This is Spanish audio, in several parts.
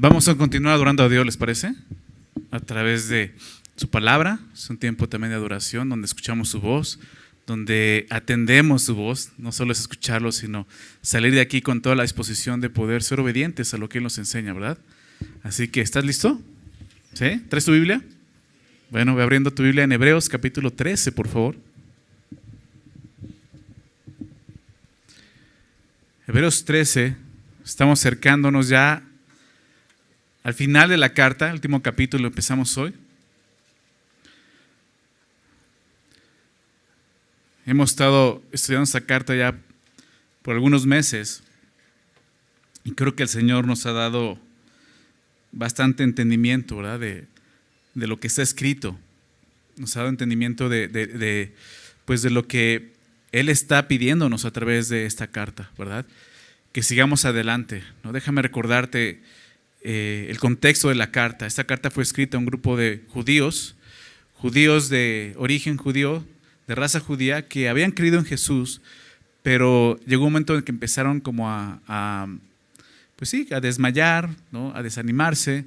Vamos a continuar adorando a Dios, ¿les parece? A través de su palabra. Es un tiempo también de adoración donde escuchamos su voz, donde atendemos su voz. No solo es escucharlo, sino salir de aquí con toda la disposición de poder ser obedientes a lo que Él nos enseña, ¿verdad? Así que, ¿estás listo? ¿Sí? ¿Traes tu Biblia? Bueno, ve abriendo tu Biblia en Hebreos capítulo 13, por favor. Hebreos 13, estamos acercándonos ya al final de la carta, el último capítulo empezamos hoy. Hemos estado estudiando esta carta ya por algunos meses y creo que el Señor nos ha dado bastante entendimiento, ¿verdad? De lo que está escrito. Nos ha dado entendimiento de lo que Él está pidiéndonos a través de esta carta, ¿verdad? Que sigamos adelante, ¿no? Déjame recordarte el contexto de la carta. Esta carta fue escrita a un grupo de judíos de origen judío, de raza judía, que habían creído en Jesús, pero llegó un momento en que empezaron como a desmayar, ¿no? A desanimarse,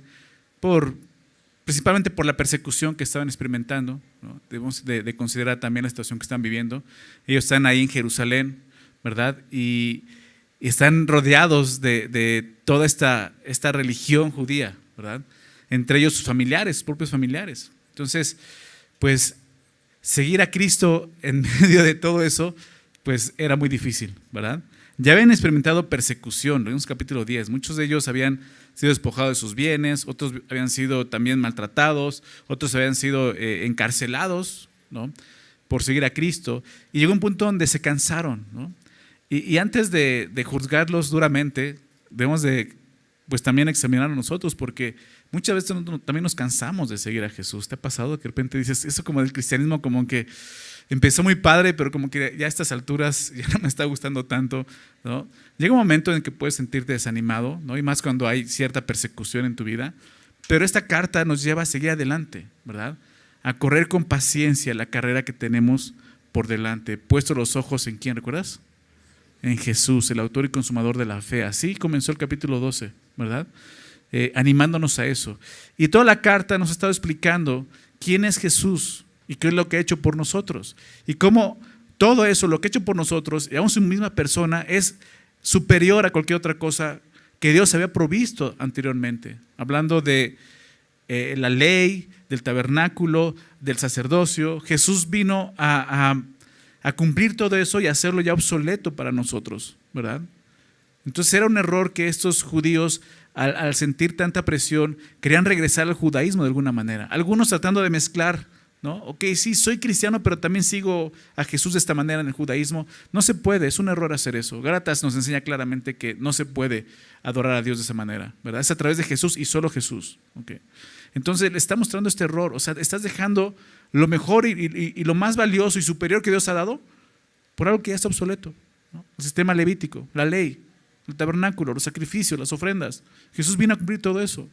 principalmente por la persecución que estaban experimentando, ¿no? Debemos de considerar también la situación que están viviendo. Ellos están ahí en Jerusalén, ¿verdad? Y están rodeados de toda esta religión judía, ¿verdad? Entre ellos sus familiares, sus propios familiares. Entonces, pues, seguir a Cristo en medio de todo eso, pues era muy difícil, ¿verdad? Ya habían experimentado persecución, leemos capítulo 10, muchos de ellos habían sido despojados de sus bienes, otros habían sido también maltratados, otros habían sido encarcelados, ¿no? Por seguir a Cristo, y llegó un punto donde se cansaron, ¿no? Y antes de juzgarlos duramente, debemos de pues también examinar a nosotros, porque muchas veces también nos cansamos de seguir a Jesús. ¿Te ha pasado que de repente dices, eso como del cristianismo como que empezó muy padre, pero como que ya a estas alturas ya no me está gustando tanto, ¿no? Llega un momento en que puedes sentirte desanimado, ¿no? Y más cuando hay cierta persecución en tu vida, pero esta carta nos lleva a seguir adelante, ¿verdad? A correr con paciencia la carrera que tenemos por delante, puesto los ojos en ¿quién, recuerdas? En Jesús, el autor y consumador de la fe. Así comenzó el capítulo 12, ¿verdad? Animándonos a eso. Y toda la carta nos ha estado explicando quién es Jesús y qué es lo que ha hecho por nosotros. Y cómo todo eso, lo que ha hecho por nosotros, y aún su misma persona, es superior a cualquier otra cosa que Dios había provisto anteriormente. Hablando de la ley, del tabernáculo, del sacerdocio. Jesús vino a cumplir todo eso y hacerlo ya obsoleto para nosotros, ¿verdad? Entonces era un error que estos judíos, al sentir tanta presión, querían regresar al judaísmo de alguna manera. Algunos tratando de mezclar, ¿no? Ok, sí, soy cristiano, pero también sigo a Jesús de esta manera en el judaísmo. No se puede, es un error hacer eso. Gálatas nos enseña claramente que no se puede adorar a Dios de esa manera, ¿verdad? Es a través de Jesús y solo Jesús. Okay. Entonces le está mostrando este error, o sea, estás dejando lo mejor y lo más valioso y superior que Dios ha dado por algo que ya está obsoleto, ¿no? El sistema levítico, la ley, el tabernáculo, los sacrificios, las ofrendas. Jesús vino a cumplir todo eso.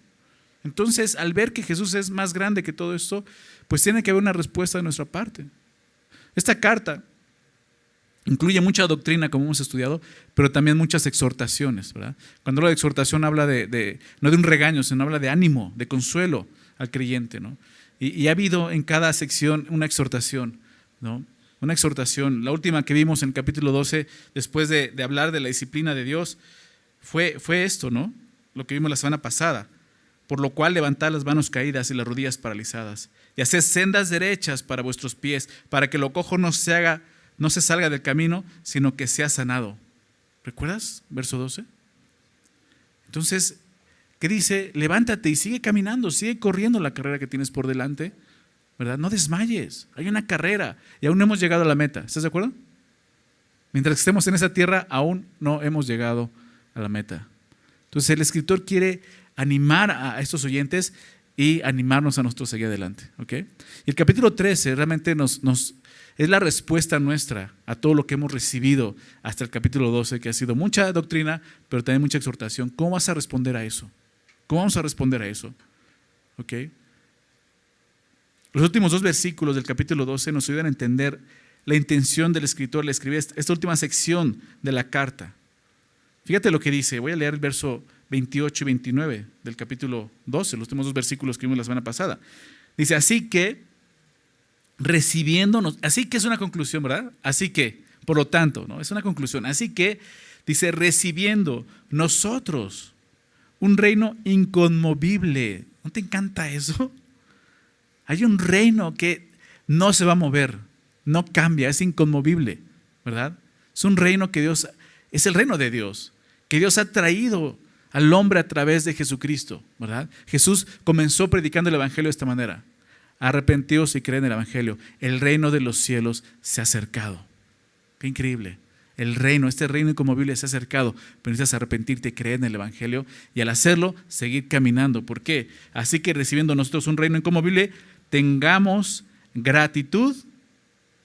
Entonces, al ver que Jesús es más grande que todo esto, pues tiene que haber una respuesta de nuestra parte. Esta carta incluye mucha doctrina, como hemos estudiado, pero también muchas exhortaciones, ¿verdad? Cuando habla de exhortación habla no de un regaño, sino habla de ánimo, de consuelo al creyente, ¿no? Y ha habido en cada sección una exhortación, ¿no? Una exhortación. La última que vimos en el capítulo 12, después de hablar de la disciplina de Dios, fue esto, ¿no? Lo que vimos la semana pasada. Por lo cual levantad las manos caídas y las rodillas paralizadas, y haced sendas derechas para vuestros pies, para que lo cojo no se salga del camino, sino que sea sanado. ¿Recuerdas? Verso 12. Entonces, ¿qué dice? Levántate y sigue caminando, sigue corriendo la carrera que tienes por delante, ¿verdad? No desmayes, hay una carrera y aún no hemos llegado a la meta. ¿Estás de acuerdo? Mientras que estemos en esa tierra, aún no hemos llegado a la meta. Entonces el escritor quiere animar a estos oyentes y animarnos a nosotros a seguir adelante, ¿ok? Y el capítulo 13 realmente es la respuesta nuestra a todo lo que hemos recibido hasta el capítulo 12, que ha sido mucha doctrina, pero también mucha exhortación. ¿Cómo vas a responder a eso? ¿Cómo vamos a responder a eso? ¿Ok? Los últimos 2 versículos del capítulo 12 nos ayudan a entender la intención del escritor al escribir esta última sección de la carta. Fíjate lo que dice, voy a leer el verso 28 y 29 del capítulo 12, los últimos dos versículos que vimos la semana pasada. Dice, así que, recibiéndonos, así que es una conclusión, ¿verdad? Así que, por lo tanto, ¿no? Es una conclusión. Así que, dice, recibiendo nosotros un reino inconmovible. ¿No te encanta eso? Hay un reino que no se va a mover, no cambia, es inconmovible, ¿verdad? Es un reino que Dios, es el reino de Dios, que Dios ha traído al hombre a través de Jesucristo, ¿verdad? Jesús comenzó predicando el evangelio de esta manera: arrepentíos y creen en el evangelio, el reino de los cielos se ha acercado. Qué increíble. El reino, este reino inconmovible se ha acercado, pero necesitas arrepentirte y creer en el evangelio, y al hacerlo, seguir caminando. ¿Por qué? Así que recibiendo nosotros un reino inconmovible, tengamos gratitud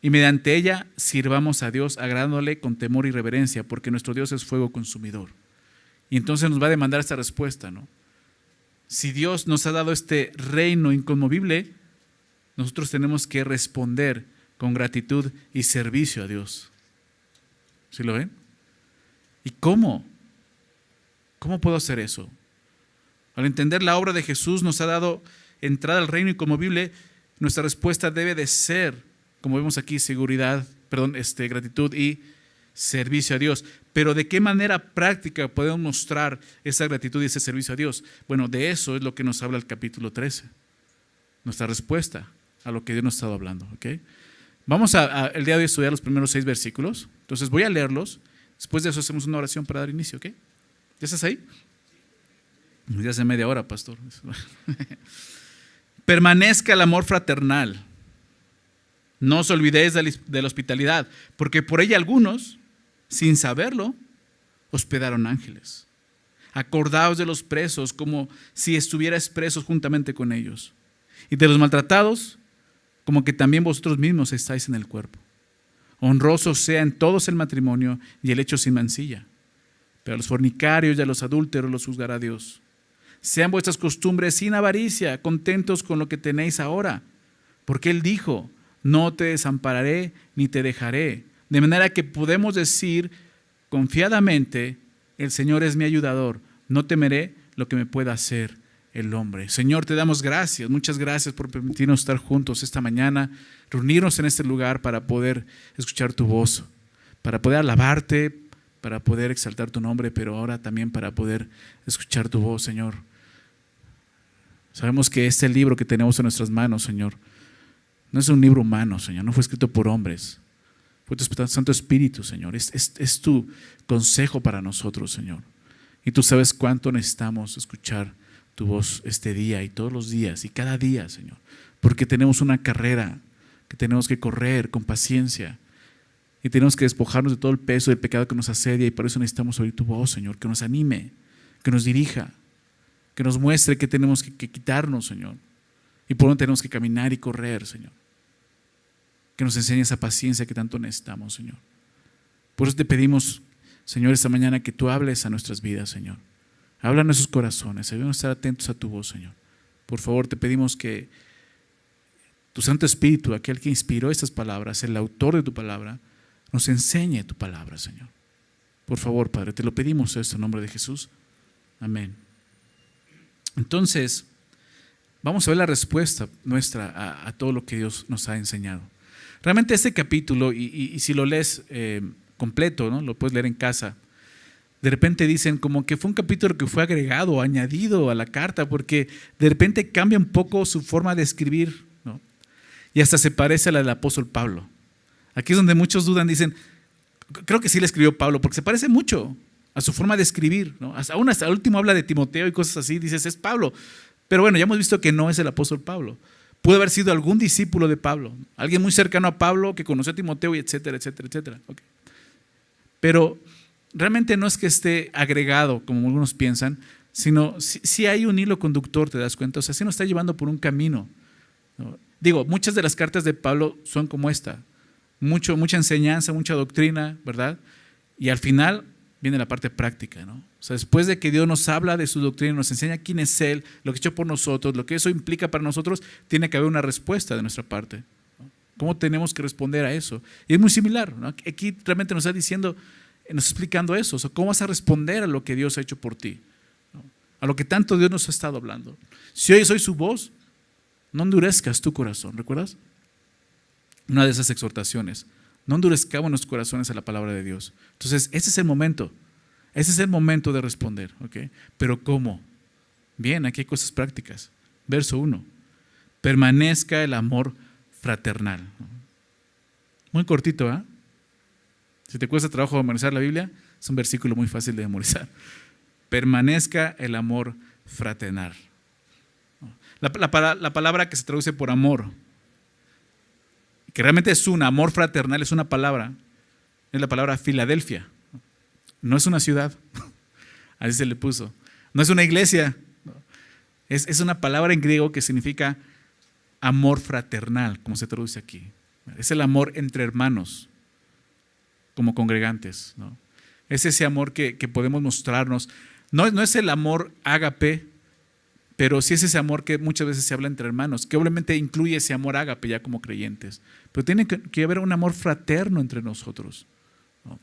y mediante ella sirvamos a Dios agradándole con temor y reverencia, porque nuestro Dios es fuego consumidor. Y entonces nos va a demandar esta respuesta, ¿no? Si Dios nos ha dado este reino inconmovible, nosotros tenemos que responder con gratitud y servicio a Dios. ¿Sí lo ven? ¿Y cómo? ¿Cómo puedo hacer eso? Al entender la obra de Jesús nos ha dado entrada al reino inconmovible, nuestra respuesta debe de ser, como vemos aquí, gratitud y servicio a Dios. Pero ¿de qué manera práctica podemos mostrar esa gratitud y ese servicio a Dios? Bueno, de eso es lo que nos habla el capítulo 13. Nuestra respuesta a lo que Dios nos ha estado hablando, ¿ok? Vamos el día de hoy a estudiar los primeros 6 versículos. Entonces voy a leerlos. Después de eso hacemos una oración para dar inicio, ¿ok? ¿Ya estás ahí? Ya hace media hora, pastor. Permanezca el amor fraternal. No os olvidéis de la hospitalidad, porque por ella algunos, sin saberlo, hospedaron ángeles. Acordaos de los presos como si estuvierais presos juntamente con ellos, y de los maltratados como que también vosotros mismos estáis en el cuerpo. Honroso sea en todos el matrimonio y el hecho sin mancilla, pero a los fornicarios y a los adúlteros los juzgará Dios. Sean vuestras costumbres sin avaricia, contentos con lo que tenéis ahora, porque Él dijo: no te desampararé ni te dejaré. De manera que podemos decir confiadamente: el Señor es mi ayudador, no temeré lo que me pueda hacer el hombre. Señor, te damos gracias, muchas gracias por permitirnos estar juntos esta mañana, reunirnos en este lugar para poder escuchar tu voz, para poder alabarte, para poder exaltar tu nombre, pero ahora también para poder escuchar tu voz, Señor. Sabemos que este libro que tenemos en nuestras manos, Señor, no es un libro humano, Señor, no fue escrito por hombres, fue tu Santo Espíritu, Señor, es tu consejo para nosotros, Señor. Y tú sabes cuánto necesitamos escuchar tu voz este día y todos los días y cada día, Señor, porque tenemos una carrera que tenemos que correr con paciencia y tenemos que despojarnos de todo el peso del pecado que nos asedia, y por eso necesitamos oír tu voz, Señor, que nos anime, que nos dirija, que nos muestre qué tenemos que quitarnos, Señor, y por dónde tenemos que caminar y correr, Señor. Que nos enseñe esa paciencia que tanto necesitamos, Señor. Por eso te pedimos, Señor, esta mañana que tú hables a nuestras vidas, Señor. Habla a nuestros corazones, debemos estar atentos a tu voz, Señor. Por favor, te pedimos que tu Santo Espíritu, aquel que inspiró estas palabras, el autor de tu palabra, nos enseñe tu palabra, Señor. Por favor, Padre, te lo pedimos esto en nombre de Jesús. Amén. Entonces, vamos a ver la respuesta nuestra a todo lo que Dios nos ha enseñado. Realmente este capítulo, y si lo lees completo, ¿no? Lo puedes leer en casa. De repente dicen como que fue un capítulo que fue agregado o añadido a la carta, porque de repente cambia un poco su forma de escribir, ¿no? Y hasta se parece a la del apóstol Pablo. Aquí es donde muchos dudan, dicen, creo que sí le escribió Pablo, porque se parece mucho a su forma de escribir, ¿no? Aún hasta el último habla de Timoteo y cosas así, dices, es Pablo. Pero bueno, ya hemos visto que no es el apóstol Pablo. Puede haber sido algún discípulo de Pablo, alguien muy cercano a Pablo que conoció a Timoteo, y etcétera, etcétera, etcétera. Okay. Pero realmente no es que esté agregado, como algunos piensan, sino si hay un hilo conductor, te das cuenta. O sea, sí nos está llevando por un camino, ¿no? Digo, muchas de las cartas de Pablo son como esta, mucha enseñanza, mucha doctrina, ¿verdad? Y al final viene la parte práctica, ¿no? O sea, después de que Dios nos habla de su doctrina, nos enseña quién es Él, lo que ha hecho por nosotros, lo que eso implica para nosotros, tiene que haber una respuesta de nuestra parte, ¿no? ¿Cómo tenemos que responder a eso? Y es muy similar, ¿no? Aquí realmente nos está diciendo, nos está explicando eso, o sea, cómo vas a responder a lo que Dios ha hecho por ti, ¿no? a lo que tanto Dios nos ha estado hablando. Si oyes hoy su voz, no endurezcas tu corazón, ¿recuerdas? Una de esas exhortaciones, no endurezcamos nuestros corazones a la palabra de Dios. Entonces, ese es el momento de responder, ¿ok? Pero ¿cómo? Bien, aquí hay cosas prácticas. Verso 1, permanezca el amor fraternal. Muy cortito, ¿eh? Si te cuesta trabajo memorizar la Biblia, es un versículo muy fácil de memorizar. Permanezca el amor fraternal. La palabra que se traduce por amor, que realmente es un amor fraternal, es una palabra, es la palabra Filadelfia. No es una ciudad, así se le puso. No es una iglesia, es una palabra en griego que significa amor fraternal, como se traduce aquí. Es el amor entre hermanos, como congregantes, ¿no? Es ese amor que podemos mostrarnos. No es el amor ágape, pero sí es ese amor que muchas veces se habla entre hermanos, que obviamente incluye ese amor ágape ya como creyentes. Pero tiene que haber un amor fraterno entre nosotros, ¿no?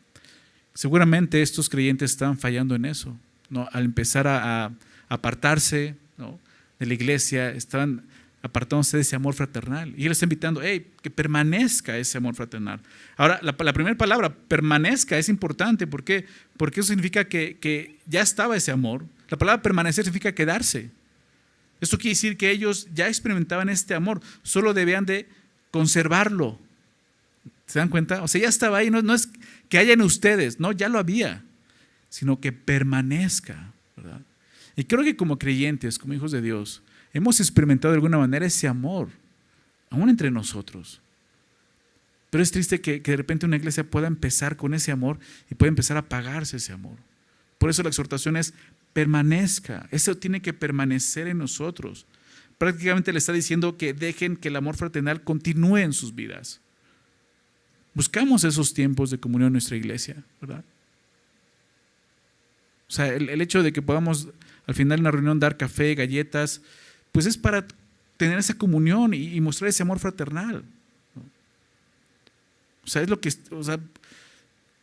Seguramente estos creyentes estaban fallando en eso, ¿no? Al empezar a apartarse, ¿no?, de la iglesia, estaban apartándose de ese amor fraternal. Y Él está invitando, que permanezca ese amor fraternal. Ahora, la primera palabra, permanezca, es importante. ¿Por qué? Porque eso significa que ya estaba ese amor. La palabra permanecer significa quedarse. Esto quiere decir que ellos ya experimentaban este amor, solo debían de conservarlo. ¿Se dan cuenta? O sea, ya estaba ahí, no es que haya en ustedes, no, ya lo había, sino que permanezca, ¿verdad? Y creo que como creyentes, como hijos de Dios, hemos experimentado de alguna manera ese amor, aún entre nosotros. Pero es triste que de repente una iglesia pueda empezar con ese amor y pueda empezar a apagarse ese amor. Por eso la exhortación es permanezca. Eso tiene que permanecer en nosotros. Prácticamente le está diciendo que dejen que el amor fraternal continúe en sus vidas. Buscamos esos tiempos de comunión en nuestra iglesia, ¿verdad? O sea, el hecho de que podamos al final de una reunión dar café, galletas, pues es para tener esa comunión y mostrar ese amor fraternal, ¿no? O sea,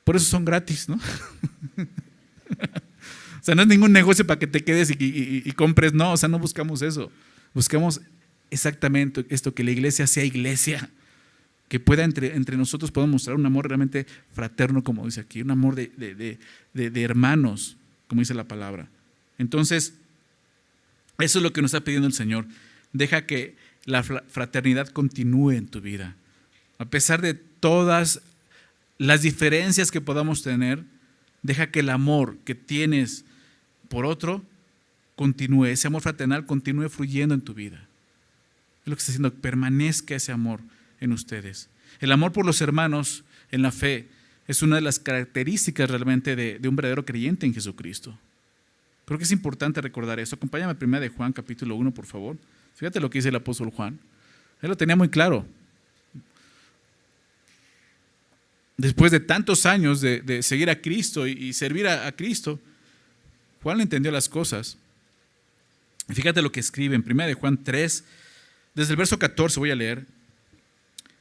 por eso son gratis, ¿no? O sea, no es ningún negocio para que te quedes y compres, no, o sea, no buscamos eso. Buscamos exactamente esto, que la iglesia sea iglesia, que pueda entre nosotros podamos mostrar un amor realmente fraterno, como dice aquí, un amor de hermanos, como dice la palabra. Entonces, eso es lo que nos está pidiendo el Señor. Deja que la fraternidad continúe en tu vida. A pesar de todas las diferencias que podamos tener, deja que el amor que tienes por otro continúe, ese amor fraternal continúe fluyendo en tu vida. Es lo que está diciendo, permanezca ese amor en ustedes. El amor por los hermanos en la fe es una de las características realmente de un verdadero creyente en Jesucristo. Creo que es importante recordar eso. Acompáñame a 1 de Juan capítulo 1, por favor. Fíjate lo que dice el apóstol Juan. Él lo tenía muy claro. Después de tantos años de seguir a Cristo y servir a Cristo, Juan le entendió las cosas. Fíjate lo que escribe en 1 de Juan 3, desde el verso 14 voy a leer.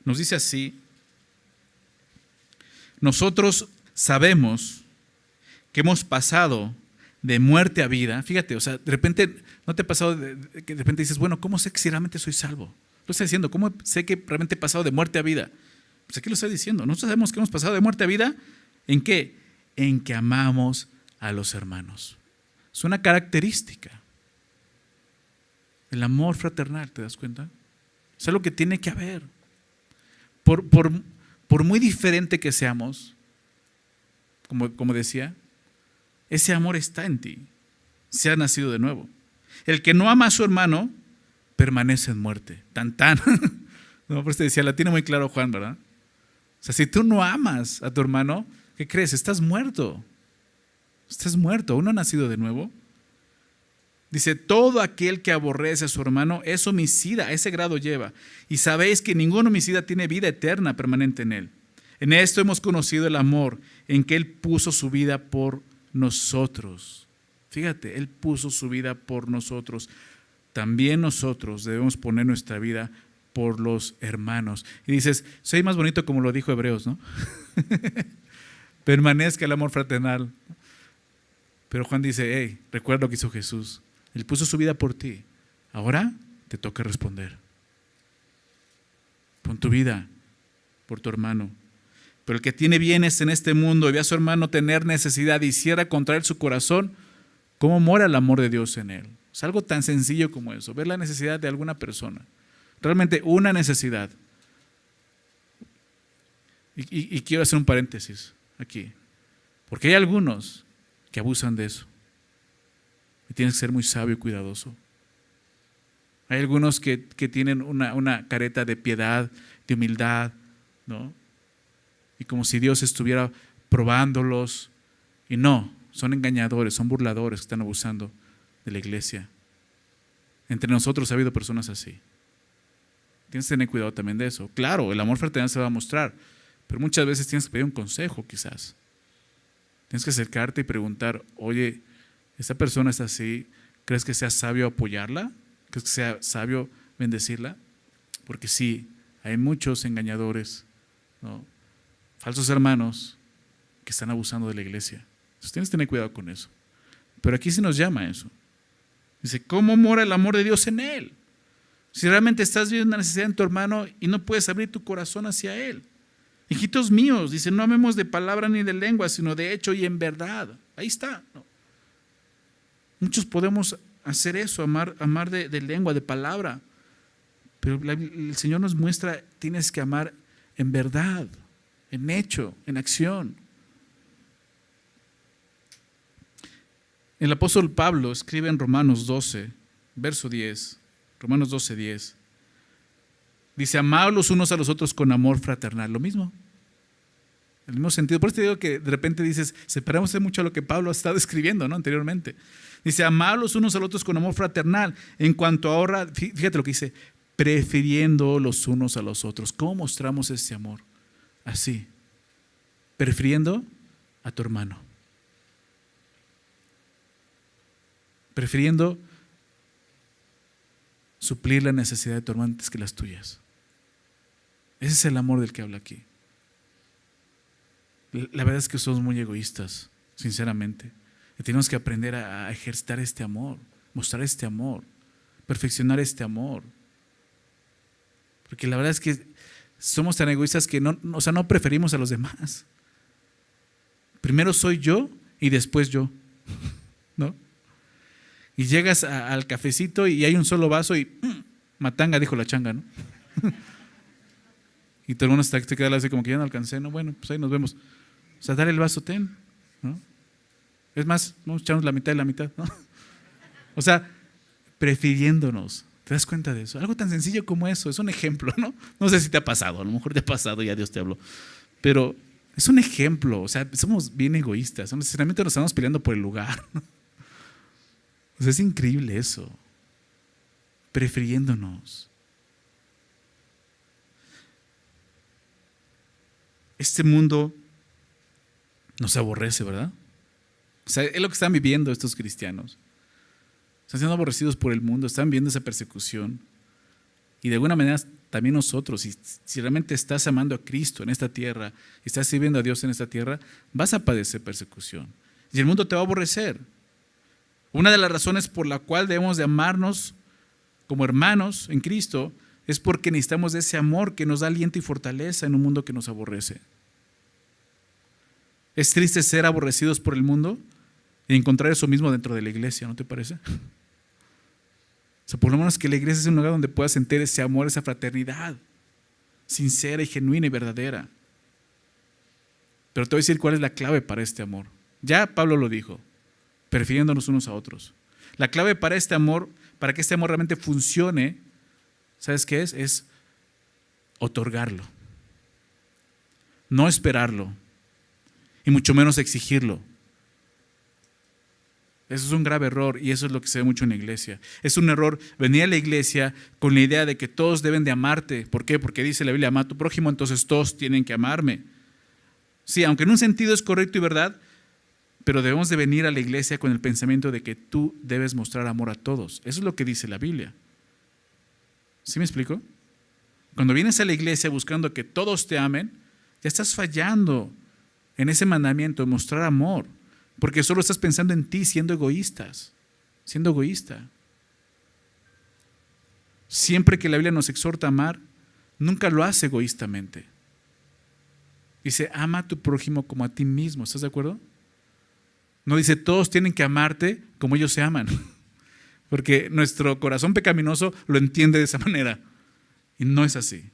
Nos dice así: nosotros sabemos que hemos pasado de muerte a vida. Fíjate, o sea, de repente, ¿no te ha pasado que de repente dices, bueno, ¿cómo sé que si realmente soy salvo? Lo está diciendo, ¿cómo sé que realmente he pasado de muerte a vida? Pues aquí lo está diciendo. Nosotros sabemos que hemos pasado de muerte a vida. ¿En qué? En que amamos a los hermanos. Es una característica. El amor fraternal, ¿te das cuenta? Es algo que tiene que haber. Por muy diferente que seamos, como decía, ese amor está en ti. Se ha nacido de nuevo. El que no ama a su hermano permanece en muerte. Tan. No, por eso te decía, la tiene muy claro Juan, ¿verdad? O sea, si tú no amas a tu hermano, ¿qué crees? Estás muerto. Estás muerto. ¿Aún no ha nacido de nuevo? Dice, todo aquel que aborrece a su hermano es homicida, a ese grado lleva. Y sabéis que ningún homicida tiene vida eterna permanente en él. En esto hemos conocido el amor, en que Él puso su vida por nosotros. Fíjate, Él puso su vida por nosotros. También nosotros debemos poner nuestra vida por los hermanos. Y dices, soy más bonito como lo dijo Hebreos, ¿no? Permanezca el amor fraternal. Pero Juan dice, hey, recuerda lo que hizo Jesús. Él puso su vida por ti. Ahora te toca responder. Pon tu vida por tu hermano. Pero el que tiene bienes en este mundo y ve a su hermano tener necesidad y cierra contra él su corazón, ¿cómo mora el amor de Dios en él? Es algo tan sencillo como eso, ver la necesidad de alguna persona. Realmente una necesidad. Y quiero hacer un paréntesis aquí. Porque hay algunos que abusan de eso. Y tienes que ser muy sabio y cuidadoso. Hay algunos que tienen una careta de piedad, de humildad, ¿no? Y como si Dios estuviera probándolos. Y no, son engañadores, son burladores que están abusando de la iglesia. Entre nosotros ha habido personas así. Tienes que tener cuidado también de eso. Claro, el amor fraternal se va a mostrar, pero muchas veces tienes que pedir un consejo quizás. Tienes que acercarte y preguntar, oye, esta persona está así, ¿crees que sea sabio apoyarla? ¿Crees que sea sabio bendecirla? Porque sí, hay muchos engañadores, ¿no? Falsos hermanos que están abusando de la iglesia. Entonces tienes que tener cuidado con eso. Pero aquí se nos llama eso. Dice, ¿cómo mora el amor de Dios en él? Si realmente estás viendo una necesidad en tu hermano y no puedes abrir tu corazón hacia él. Hijitos míos, dice, no amemos de palabra ni de lengua, sino de hecho y en verdad. Ahí está, ¿no? Muchos podemos hacer eso, amar de lengua, de palabra. Pero el Señor nos muestra, tienes que amar en verdad, en hecho, en acción. El apóstol Pablo escribe en Romanos 12, verso 10, Romanos 12, 10. Dice, amaos los unos a los otros con amor fraternal. Lo mismo. El mismo sentido. Por eso te digo que de repente dices, separamos mucho a lo que Pablo ha estado escribiendo, ¿no? Anteriormente. Dice, amaos los unos a los otros con amor fraternal. En cuanto a ahorra, fíjate lo que dice, prefiriendo los unos a los otros. ¿Cómo mostramos ese amor? Así. Prefiriendo a tu hermano. Prefiriendo suplir la necesidad de tu hermano antes que las tuyas. Ese es el amor del que habla aquí. La verdad es que somos muy egoístas, sinceramente. Y tenemos que aprender a ejercitar este amor, mostrar este amor, perfeccionar este amor. Porque la verdad es que somos tan egoístas que no preferimos a los demás. Primero soy yo y después yo, ¿no? Y llegas al cafecito y hay un solo vaso y matanga, dijo la changa, ¿no? Y todo el mundo te queda así como que ya no alcancé, ¿no? Bueno, pues ahí nos vemos. O sea, dale el vaso, ten, ¿no? Es más, vamos a echarnos la mitad de la mitad, ¿no? O sea, prefiriéndonos. ¿Te das cuenta de eso? Algo tan sencillo como eso, es un ejemplo, ¿no? No sé si te ha pasado, a lo mejor te ha pasado y ya Dios te habló. Pero es un ejemplo, o sea, somos bien egoístas, no necesariamente nos estamos peleando por el lugar, ¿no? O sea, es increíble eso. Prefiriéndonos. Este mundo nos aborrece, ¿verdad? O sea, es lo que están viviendo estos cristianos. Están siendo aborrecidos por el mundo, están viendo esa persecución. Y de alguna manera también nosotros, si realmente estás amando a Cristo en esta tierra, estás sirviendo a Dios en esta tierra, vas a padecer persecución. Y el mundo te va a aborrecer. Una de las razones por la cual debemos de amarnos como hermanos en Cristo es porque necesitamos de ese amor que nos da aliento y fortaleza en un mundo que nos aborrece. Es triste ser aborrecidos por el mundo y encontrar eso mismo dentro de la iglesia, ¿no te parece? O sea, por lo menos que la iglesia sea un lugar donde puedas sentir ese amor, esa fraternidad sincera y genuina y verdadera. Pero te voy a decir cuál es la clave para este amor. Ya Pablo lo dijo, prefiriéndonos unos a otros. La clave para este amor, para que este amor realmente funcione, ¿sabes qué es? Es otorgarlo. No esperarlo. Y mucho menos exigirlo. Eso es un grave error y eso es lo que se ve mucho en la iglesia. Es un error venir a la iglesia con la idea de que todos deben de amarte. ¿Por qué? Porque dice la Biblia, ama a tu prójimo, entonces todos tienen que amarme. Sí, aunque en un sentido es correcto y verdad, pero debemos de venir a la iglesia con el pensamiento de que tú debes mostrar amor a todos. Eso es lo que dice la Biblia. ¿Sí me explico? Cuando vienes a la iglesia buscando que todos te amen, ya estás fallando en ese mandamiento de mostrar amor. porque solo estás pensando en ti, siendo egoísta. Siempre que la Biblia nos exhorta a amar, nunca lo hace egoístamente. Dice, ama a tu prójimo como a ti mismo. ¿Estás de acuerdo? No dice, todos tienen que amarte como ellos se aman. Porque nuestro corazón pecaminoso lo entiende de esa manera. Y no es así.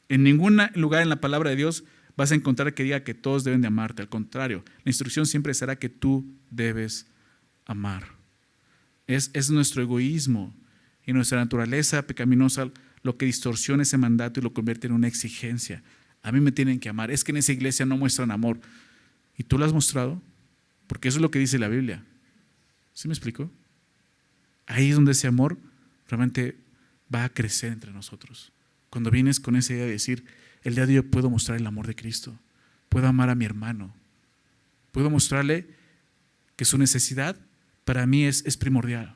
En ningún lugar en la palabra de Dios vas a encontrar que diga que todos deben de amarte. Al contrario, la instrucción siempre será que tú debes amar. Es nuestro egoísmo y nuestra naturaleza pecaminosa lo que distorsiona ese mandato y lo convierte en una exigencia. A mí me tienen que amar. Es que en esa iglesia no muestran amor. ¿Y tú lo has mostrado? Porque eso es lo que dice la Biblia. ¿Sí me explico? Ahí es donde ese amor realmente va a crecer entre nosotros. Cuando vienes con esa idea de decir, el día de hoy puedo mostrar el amor de Cristo, puedo amar a mi hermano, puedo mostrarle que su necesidad para mí es primordial.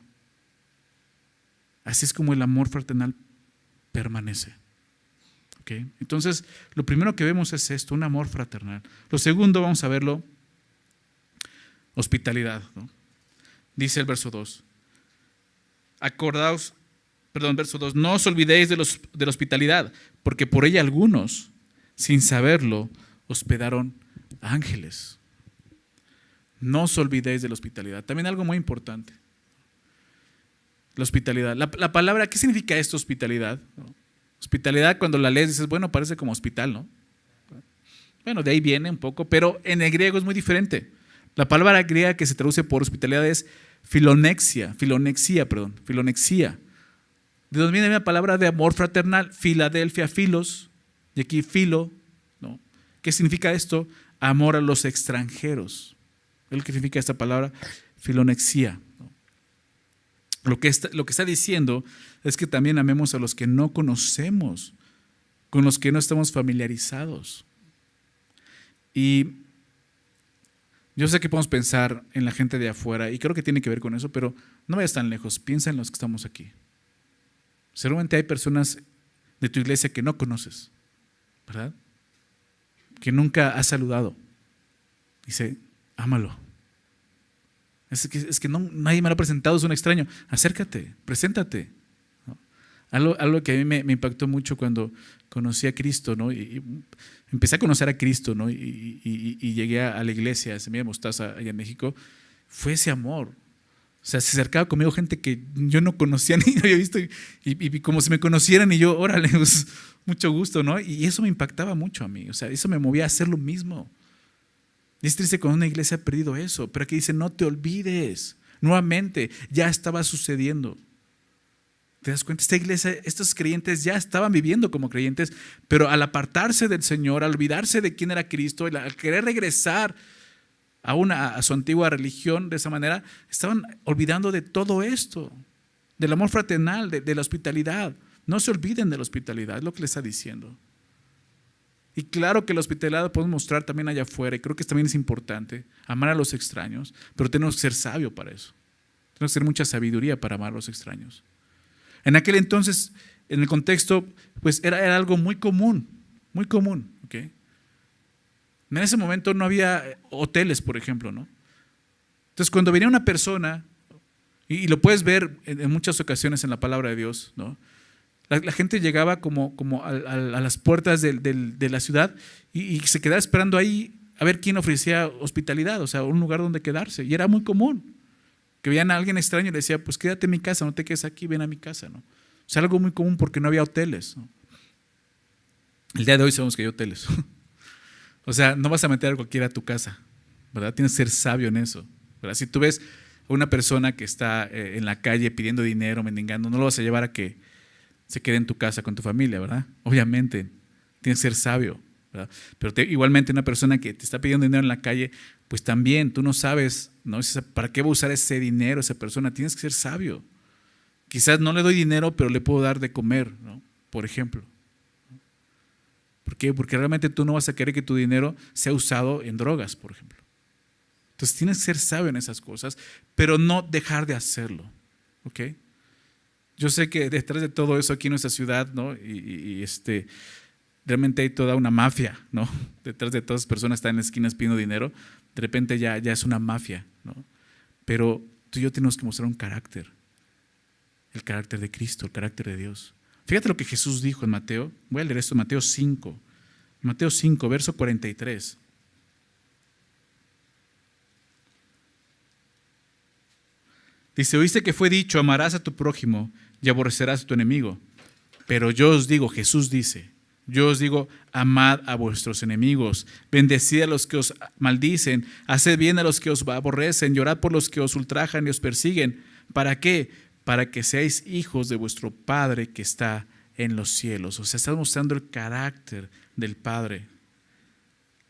Así es como el amor fraternal permanece. ¿Okay? Entonces, lo primero que vemos es esto, un amor fraternal. Lo segundo, vamos a verlo, hospitalidad, ¿no? Dice el verso 2. Verso 2, no os olvidéis de la hospitalidad, porque por ella algunos, sin saberlo, hospedaron ángeles. No os olvidéis de la hospitalidad. También algo muy importante. La hospitalidad. La palabra, ¿qué significa esto, hospitalidad? Hospitalidad, cuando la lees dices, bueno, parece como hospital, ¿no? Bueno, de ahí viene un poco, pero en el griego es muy diferente. La palabra griega que se traduce por hospitalidad es filonexia. De donde viene la palabra de amor fraternal, Filadelfia, filos, y aquí filo, ¿no? ¿Qué significa esto? Amor a los extranjeros. ¿Qué significa esta palabra? Filonexia, ¿no? Lo que está diciendo es que también amemos a los que no conocemos, con los que no estamos familiarizados. Y yo sé que podemos pensar en la gente de afuera, y creo que tiene que ver con eso, pero no vayas tan lejos, piensa en los que estamos aquí. Seguramente hay personas de tu iglesia que no conoces, ¿verdad? Que nunca has saludado. Dice, ámalo. Es que nadie me lo ha presentado, es un extraño. Acércate, preséntate, ¿no? Algo que a mí me impactó mucho cuando conocí a Cristo, ¿no? Y empecé a conocer a Cristo, ¿no? Y llegué a la iglesia, a Semilla de Mostaza, allá en México, fue ese amor. O sea, se acercaba conmigo gente que yo no conocía ni había visto y como si me conocieran y yo, órale, pues, mucho gusto, ¿no? Y eso me impactaba mucho a mí, o sea, eso me movía a hacer lo mismo. Y es triste cuando una iglesia ha perdido eso, pero aquí dice, no te olvides, nuevamente, ya estaba sucediendo. ¿Te das cuenta? Esta iglesia, estos creyentes ya estaban viviendo como creyentes, pero al apartarse del Señor, al olvidarse de quién era Cristo, al querer regresar a su antigua religión de esa manera, estaban olvidando de todo esto, del amor fraternal, de la hospitalidad. No se olviden de la hospitalidad, es lo que les está diciendo. Y claro que la hospitalidad la podemos mostrar también allá afuera, y creo que también es importante, amar a los extraños, pero tenemos que ser sabios para eso. Tenemos que tener mucha sabiduría para amar a los extraños. En aquel entonces, en el contexto, pues era algo muy común, ¿ok? En ese momento no había hoteles, por ejemplo, ¿no? Entonces, cuando venía una persona, y lo puedes ver en muchas ocasiones en la palabra de Dios, ¿no? La gente llegaba como a las puertas de la ciudad y se quedaba esperando ahí a ver quién ofrecía hospitalidad, o sea, un lugar donde quedarse. Y era muy común que veían a alguien extraño y le decía, pues quédate en mi casa, no te quedes aquí, ven a mi casa, ¿no? O sea, algo muy común porque no había hoteles, ¿no? El día de hoy sabemos que hay hoteles. O sea, no vas a meter a cualquiera a tu casa, ¿verdad? Tienes que ser sabio en eso, ¿verdad? Si tú ves a una persona que está en la calle pidiendo dinero, mendigando, no lo vas a llevar a que se quede en tu casa con tu familia, ¿verdad? Obviamente, tienes que ser sabio, ¿verdad? Pero igualmente una persona que te está pidiendo dinero en la calle, pues también tú no sabes, ¿no? ¿Para qué va a usar ese dinero esa persona? Tienes que ser sabio. Quizás no le doy dinero, pero le puedo dar de comer, ¿no? Por ejemplo. ¿Por qué? Porque realmente tú no vas a querer que tu dinero sea usado en drogas, por ejemplo. Entonces tienes que ser sabio en esas cosas, pero no dejar de hacerlo, ¿ok? Yo sé que detrás de todo eso aquí en nuestra ciudad, ¿no? Realmente hay toda una mafia, ¿no? Detrás de todas las personas que están en las esquinas pidiendo dinero, de repente ya es una mafia, ¿no? Pero tú y yo tenemos que mostrar un carácter, el carácter de Cristo, el carácter de Dios. Fíjate lo que Jesús dijo en Mateo, voy a leer esto, Mateo 5, verso 43. Dice, oíste que fue dicho, amarás a tu prójimo y aborrecerás a tu enemigo. Pero yo os digo, Jesús dice, yo os digo, amad a vuestros enemigos, bendecid a los que os maldicen, haced bien a los que os aborrecen, llorad por los que os ultrajan y os persiguen. ¿Para qué? Para que seáis hijos de vuestro Padre que está en los cielos. O sea, está mostrando el carácter del Padre,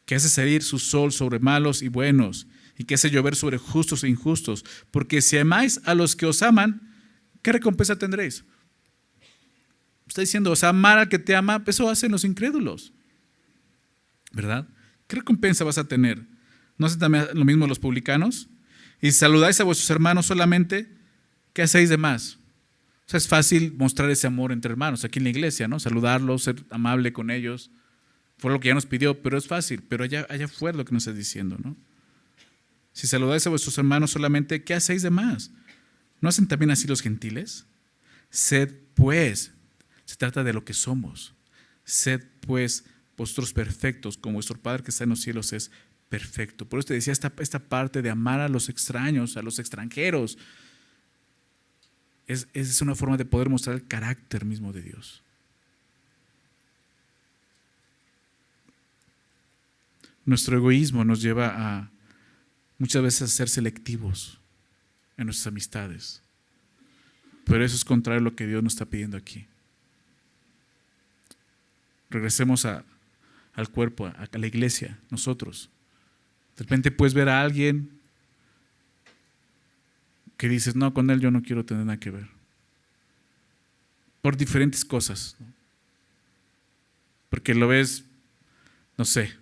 que hace salir su sol sobre malos y buenos, y que hace llover sobre justos e injustos. Porque si amáis a los que os aman, ¿qué recompensa tendréis? Está diciendo, o sea, amar al que te ama, eso hacen los incrédulos, ¿verdad? ¿Qué recompensa vas a tener? ¿No hacen también lo mismo los publicanos? Y si saludáis a vuestros hermanos solamente, ¿qué hacéis de más? O sea, es fácil mostrar ese amor entre hermanos aquí en la iglesia, ¿no? Saludarlos, ser amable con ellos. Fue lo que ya nos pidió, pero es fácil. Pero allá afuera lo que nos está diciendo, ¿no? Si saludáis a vuestros hermanos solamente, ¿qué hacéis de más? ¿No hacen también así los gentiles? Sed pues, se trata de lo que somos. Sed pues vosotros perfectos, como vuestro Padre que está en los cielos es perfecto. Por eso te decía esta parte de amar a los extraños, a los extranjeros. Es una forma de poder mostrar el carácter mismo de Dios. Nuestro egoísmo nos lleva a muchas veces a ser selectivos en nuestras amistades. Pero eso es contrario a lo que Dios nos está pidiendo aquí. Regresemos al cuerpo, a la iglesia, nosotros. De repente puedes ver a alguien que dices, no, con él yo no quiero tener nada que ver. Por diferentes cosas, ¿no? Porque lo ves, no sé,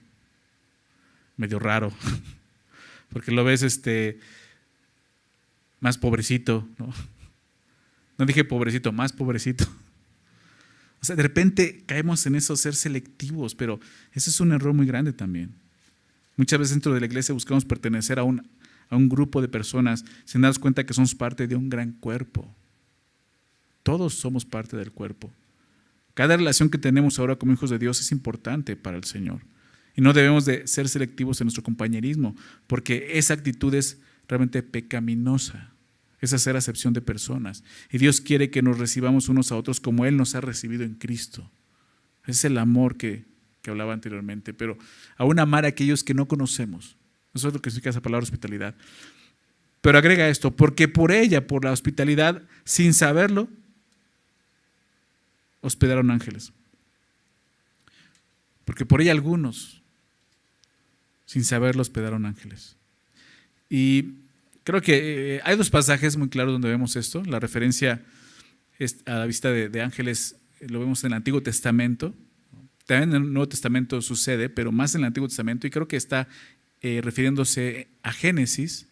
medio raro. Porque lo ves más pobrecito, ¿no? No dije pobrecito, más pobrecito. O sea, de repente caemos en eso, ser selectivos, pero ese es un error muy grande también. Muchas veces dentro de la iglesia buscamos pertenecer a un grupo de personas sin darnos cuenta que somos parte de un gran cuerpo. Todos somos parte del cuerpo. Cada relación que tenemos ahora como hijos de Dios es importante para el Señor. Y no debemos de ser selectivos en nuestro compañerismo, porque esa actitud es realmente pecaminosa. Es hacer acepción de personas. Y Dios quiere que nos recibamos unos a otros como Él nos ha recibido en Cristo. Ese es el amor que hablaba anteriormente. Pero aún amar a aquellos que no conocemos. Eso es lo que significa esa palabra hospitalidad. Pero agrega esto, porque por ella, por la hospitalidad, sin saberlo, hospedaron ángeles. Porque por ella algunos, sin saberlo, hospedaron ángeles. Y creo que hay dos pasajes muy claros donde vemos esto. La referencia a la visita de ángeles lo vemos en el Antiguo Testamento. También en el Nuevo Testamento sucede, pero más en el Antiguo Testamento. Y creo que está refiriéndose a Génesis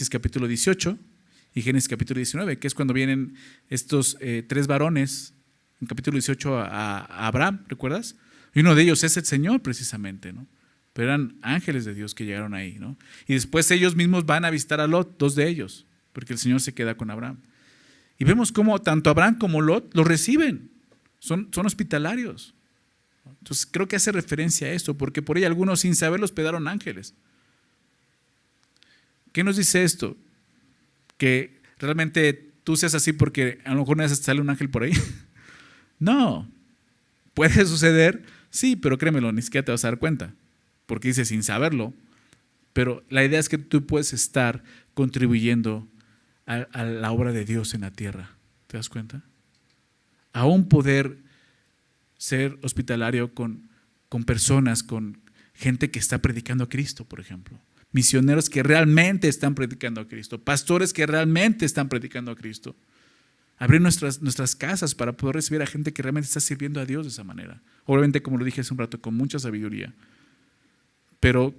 capítulo 18 y Génesis capítulo 19, que es cuando vienen estos tres varones en capítulo 18 a Abraham, ¿recuerdas? Y uno de ellos es el Señor precisamente, ¿no? Pero eran ángeles de Dios que llegaron ahí, ¿no? Y después ellos mismos van a visitar a Lot, dos de ellos, porque el Señor se queda con Abraham. Y vemos cómo tanto Abraham como Lot los reciben, son hospitalarios. Entonces creo que hace referencia a esto, porque por ahí algunos sin saberlo hospedaron ángeles. ¿Qué nos dice esto? ¿Que realmente tú seas así porque a lo mejor una vez sale un ángel por ahí? No, puede suceder, sí, pero créemelo, ni siquiera te vas a dar cuenta, porque dice sin saberlo. Pero la idea es que tú puedes estar contribuyendo a la obra de Dios en la tierra. ¿Te das cuenta? Aún poder ser hospitalario con personas, con gente que está predicando a Cristo, por ejemplo. Misioneros que realmente están predicando a Cristo. Pastores que realmente están predicando a Cristo. Abrir nuestras casas para poder recibir a gente que realmente está sirviendo a Dios de esa manera. Obviamente, como lo dije hace un rato, con mucha sabiduría. Pero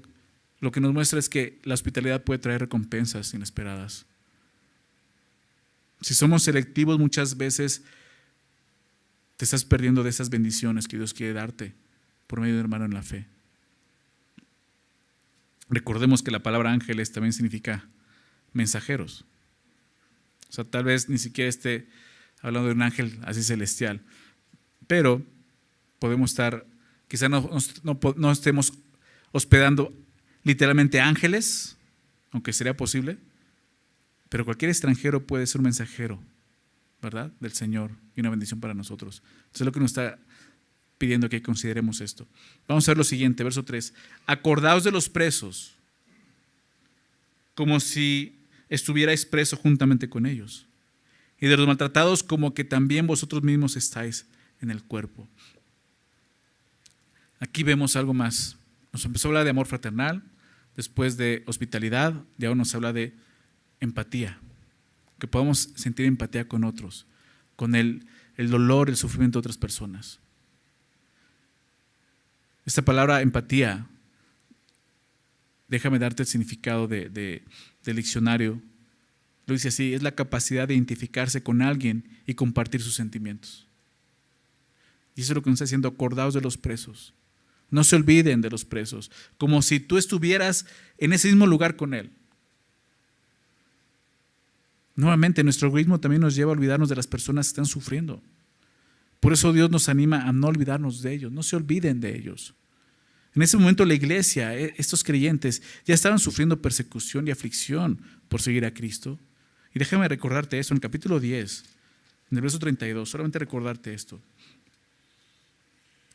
lo que nos muestra es que la hospitalidad puede traer recompensas inesperadas. Si somos selectivos, muchas veces te estás perdiendo de esas bendiciones que Dios quiere darte por medio de un hermano en la fe. Recordemos que la palabra ángeles también significa mensajeros. O sea, tal vez ni siquiera esté hablando de un ángel así celestial, pero podemos estar, quizá no estemos hospedando literalmente ángeles, aunque sería posible, pero cualquier extranjero puede ser un mensajero, ¿verdad?, del Señor y una bendición para nosotros. Eso es lo que nos está pidiendo que consideremos esto. Vamos a ver lo siguiente, verso 3. Acordaos de los presos, como si estuvierais presos juntamente con ellos, y de los maltratados, como que también vosotros mismos estáis en el cuerpo. Aquí vemos algo más. Nos empezó a hablar de amor fraternal, después de hospitalidad, y ahora nos habla de empatía, que podamos sentir empatía con otros, con el dolor, el sufrimiento de otras personas. Esta palabra empatía, déjame darte el significado del diccionario. Lo dice así: es la capacidad de identificarse con alguien y compartir sus sentimientos. Y eso es lo que nos está diciendo: acordaos de los presos. No se olviden de los presos, como si tú estuvieras en ese mismo lugar con él. Nuevamente, nuestro egoísmo también nos lleva a olvidarnos de las personas que están sufriendo. Por eso Dios nos anima a no olvidarnos de ellos, no se olviden de ellos. En ese momento la iglesia, estos creyentes, ya estaban sufriendo persecución y aflicción por seguir a Cristo. Y déjame recordarte esto en el capítulo 10, en el verso 32, solamente recordarte esto.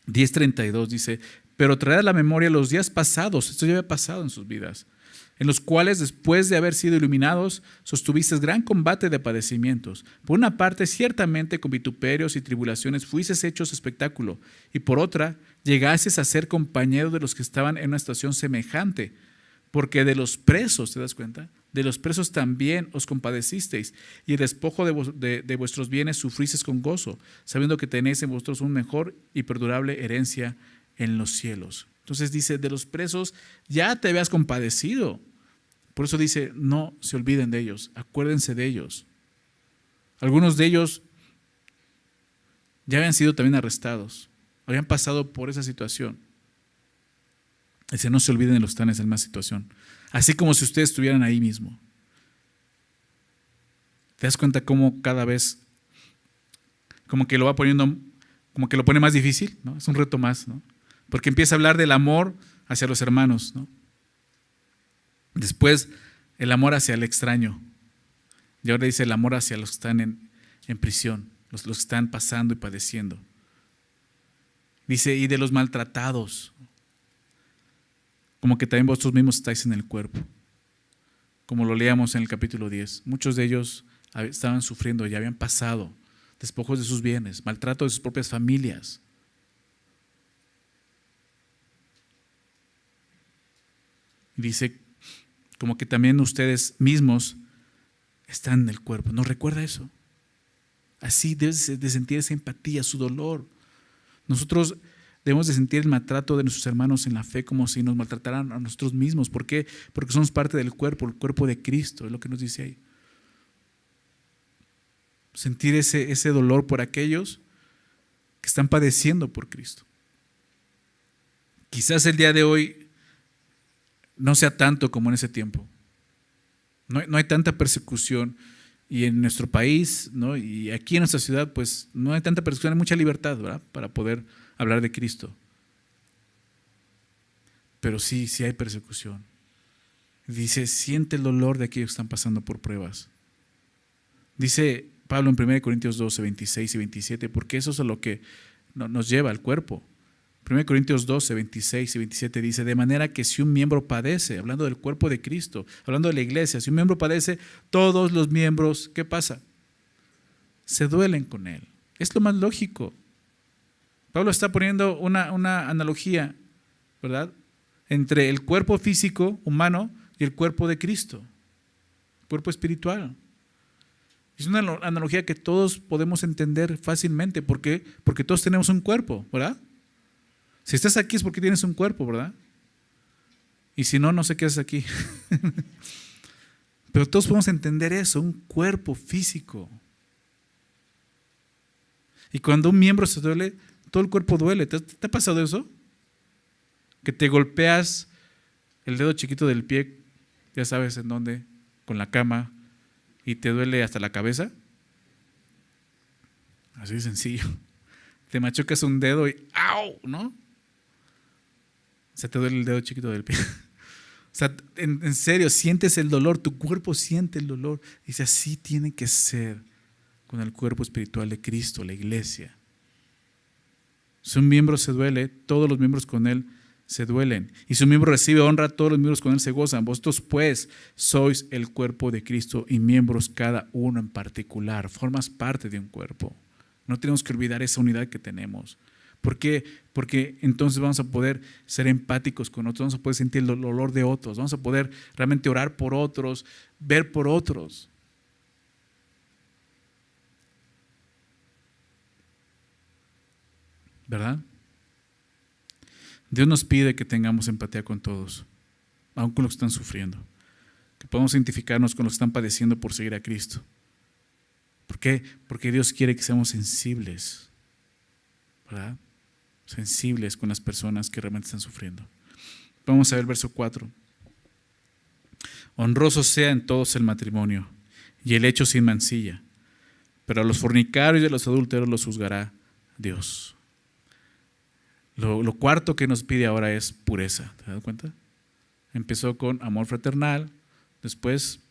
10:32 dice: pero traed a la memoria los días pasados, esto ya había pasado en sus vidas, en los cuales, después de haber sido iluminados, sostuvisteis gran combate de padecimientos. Por una parte, ciertamente con vituperios y tribulaciones fuisteis hechos espectáculo, y por otra, llegasteis a ser compañeros de los que estaban en una situación semejante, porque de los presos, ¿te das cuenta?, de los presos también os compadecisteis, y el despojo de vuestros bienes sufristeis con gozo, sabiendo que tenéis en vosotros un mejor y perdurable herencia en los cielos. Entonces dice: de los presos ya te habías compadecido. Por eso dice: no se olviden de ellos, acuérdense de ellos. Algunos de ellos ya habían sido también arrestados, habían pasado por esa situación. Dice: no se olviden de los que están en esa misma situación, así como si ustedes estuvieran ahí mismo. ¿Te das cuenta cómo cada vez como que lo va poniendo, como que lo pone más difícil, ¿no? Es un reto más, ¿no? Porque empieza a hablar del amor hacia los hermanos, ¿no? Después el amor hacia el extraño, y ahora dice el amor hacia los que están en prisión, los que están pasando y padeciendo. Dice: y de los maltratados, como que también vosotros mismos estáis en el cuerpo, como lo leíamos en el capítulo 10. Muchos de ellos estaban sufriendo, ya habían pasado despojos de sus bienes, maltrato de sus propias familias. Dice como que también ustedes mismos están en el cuerpo. ¿Nos recuerda eso? Así debes de sentir esa empatía, su dolor. Nosotros debemos de sentir el maltrato de nuestros hermanos en la fe como si nos maltrataran a nosotros mismos. ¿Por qué? Porque somos parte del cuerpo, el cuerpo de Cristo, es lo que nos dice ahí. Sentir ese dolor por aquellos que están padeciendo por Cristo. Quizás el día de hoy no sea tanto como en ese tiempo. No hay tanta persecución, y en nuestro país, ¿no?, y aquí en nuestra ciudad, pues no hay tanta persecución, hay mucha libertad, ¿verdad?, para poder hablar de Cristo. Pero sí hay persecución. Dice: siente el dolor de aquellos que están pasando por pruebas. Dice Pablo en 1 Corintios 12, 26 y 27, porque eso es a lo que nos lleva al cuerpo. 1 Corintios 12, 26 y 27 dice: de manera que si un miembro padece, hablando del cuerpo de Cristo, hablando de la iglesia, si un miembro padece, todos los miembros, ¿qué pasa? Se duelen con él. Es lo más lógico. Pablo está poniendo una analogía, ¿verdad?, entre el cuerpo físico humano y el cuerpo de Cristo, el cuerpo espiritual. Es una analogía que todos podemos entender fácilmente. ¿Por qué? Porque todos tenemos un cuerpo, ¿verdad? Si estás aquí es porque tienes un cuerpo, ¿verdad? Y si no, no sé qué haces aquí. Pero todos podemos entender eso, un cuerpo físico. Y cuando un miembro se duele, todo el cuerpo duele. ¿Te ha pasado eso? Que te golpeas el dedo chiquito del pie, ya sabes en dónde, con la cama, y te duele hasta la cabeza. Así de sencillo. Te machucas un dedo y ¡au! ¿No? O sea, te duele el dedo chiquito del pie. O sea, en serio, sientes el dolor, tu cuerpo siente el dolor. Dice, así tiene que ser con el cuerpo espiritual de Cristo, la iglesia. Si un miembro se duele, todos los miembros con él se duelen. Y si un miembro recibe honra, todos los miembros con él se gozan. Vosotros pues sois el cuerpo de Cristo y miembros cada uno en particular. Formas parte de un cuerpo. No tenemos que olvidar esa unidad que tenemos. ¿Por qué? Porque entonces vamos a poder ser empáticos con otros, vamos a poder sentir el dolor de otros, vamos a poder realmente orar por otros, ver por otros. ¿Verdad? Dios nos pide que tengamos empatía con todos, aun con los que están sufriendo, que podamos identificarnos con los que están padeciendo por seguir a Cristo. ¿Por qué? Porque Dios quiere que seamos sensibles, ¿verdad? Sensibles con las personas que realmente están sufriendo. Vamos a ver el verso 4. Honroso sea en todos el matrimonio y el hecho sin mancilla, pero a los fornicarios y a los adúlteros los juzgará Dios. Lo cuarto que nos pide ahora es pureza. ¿Te das cuenta? Empezó con amor fraternal, después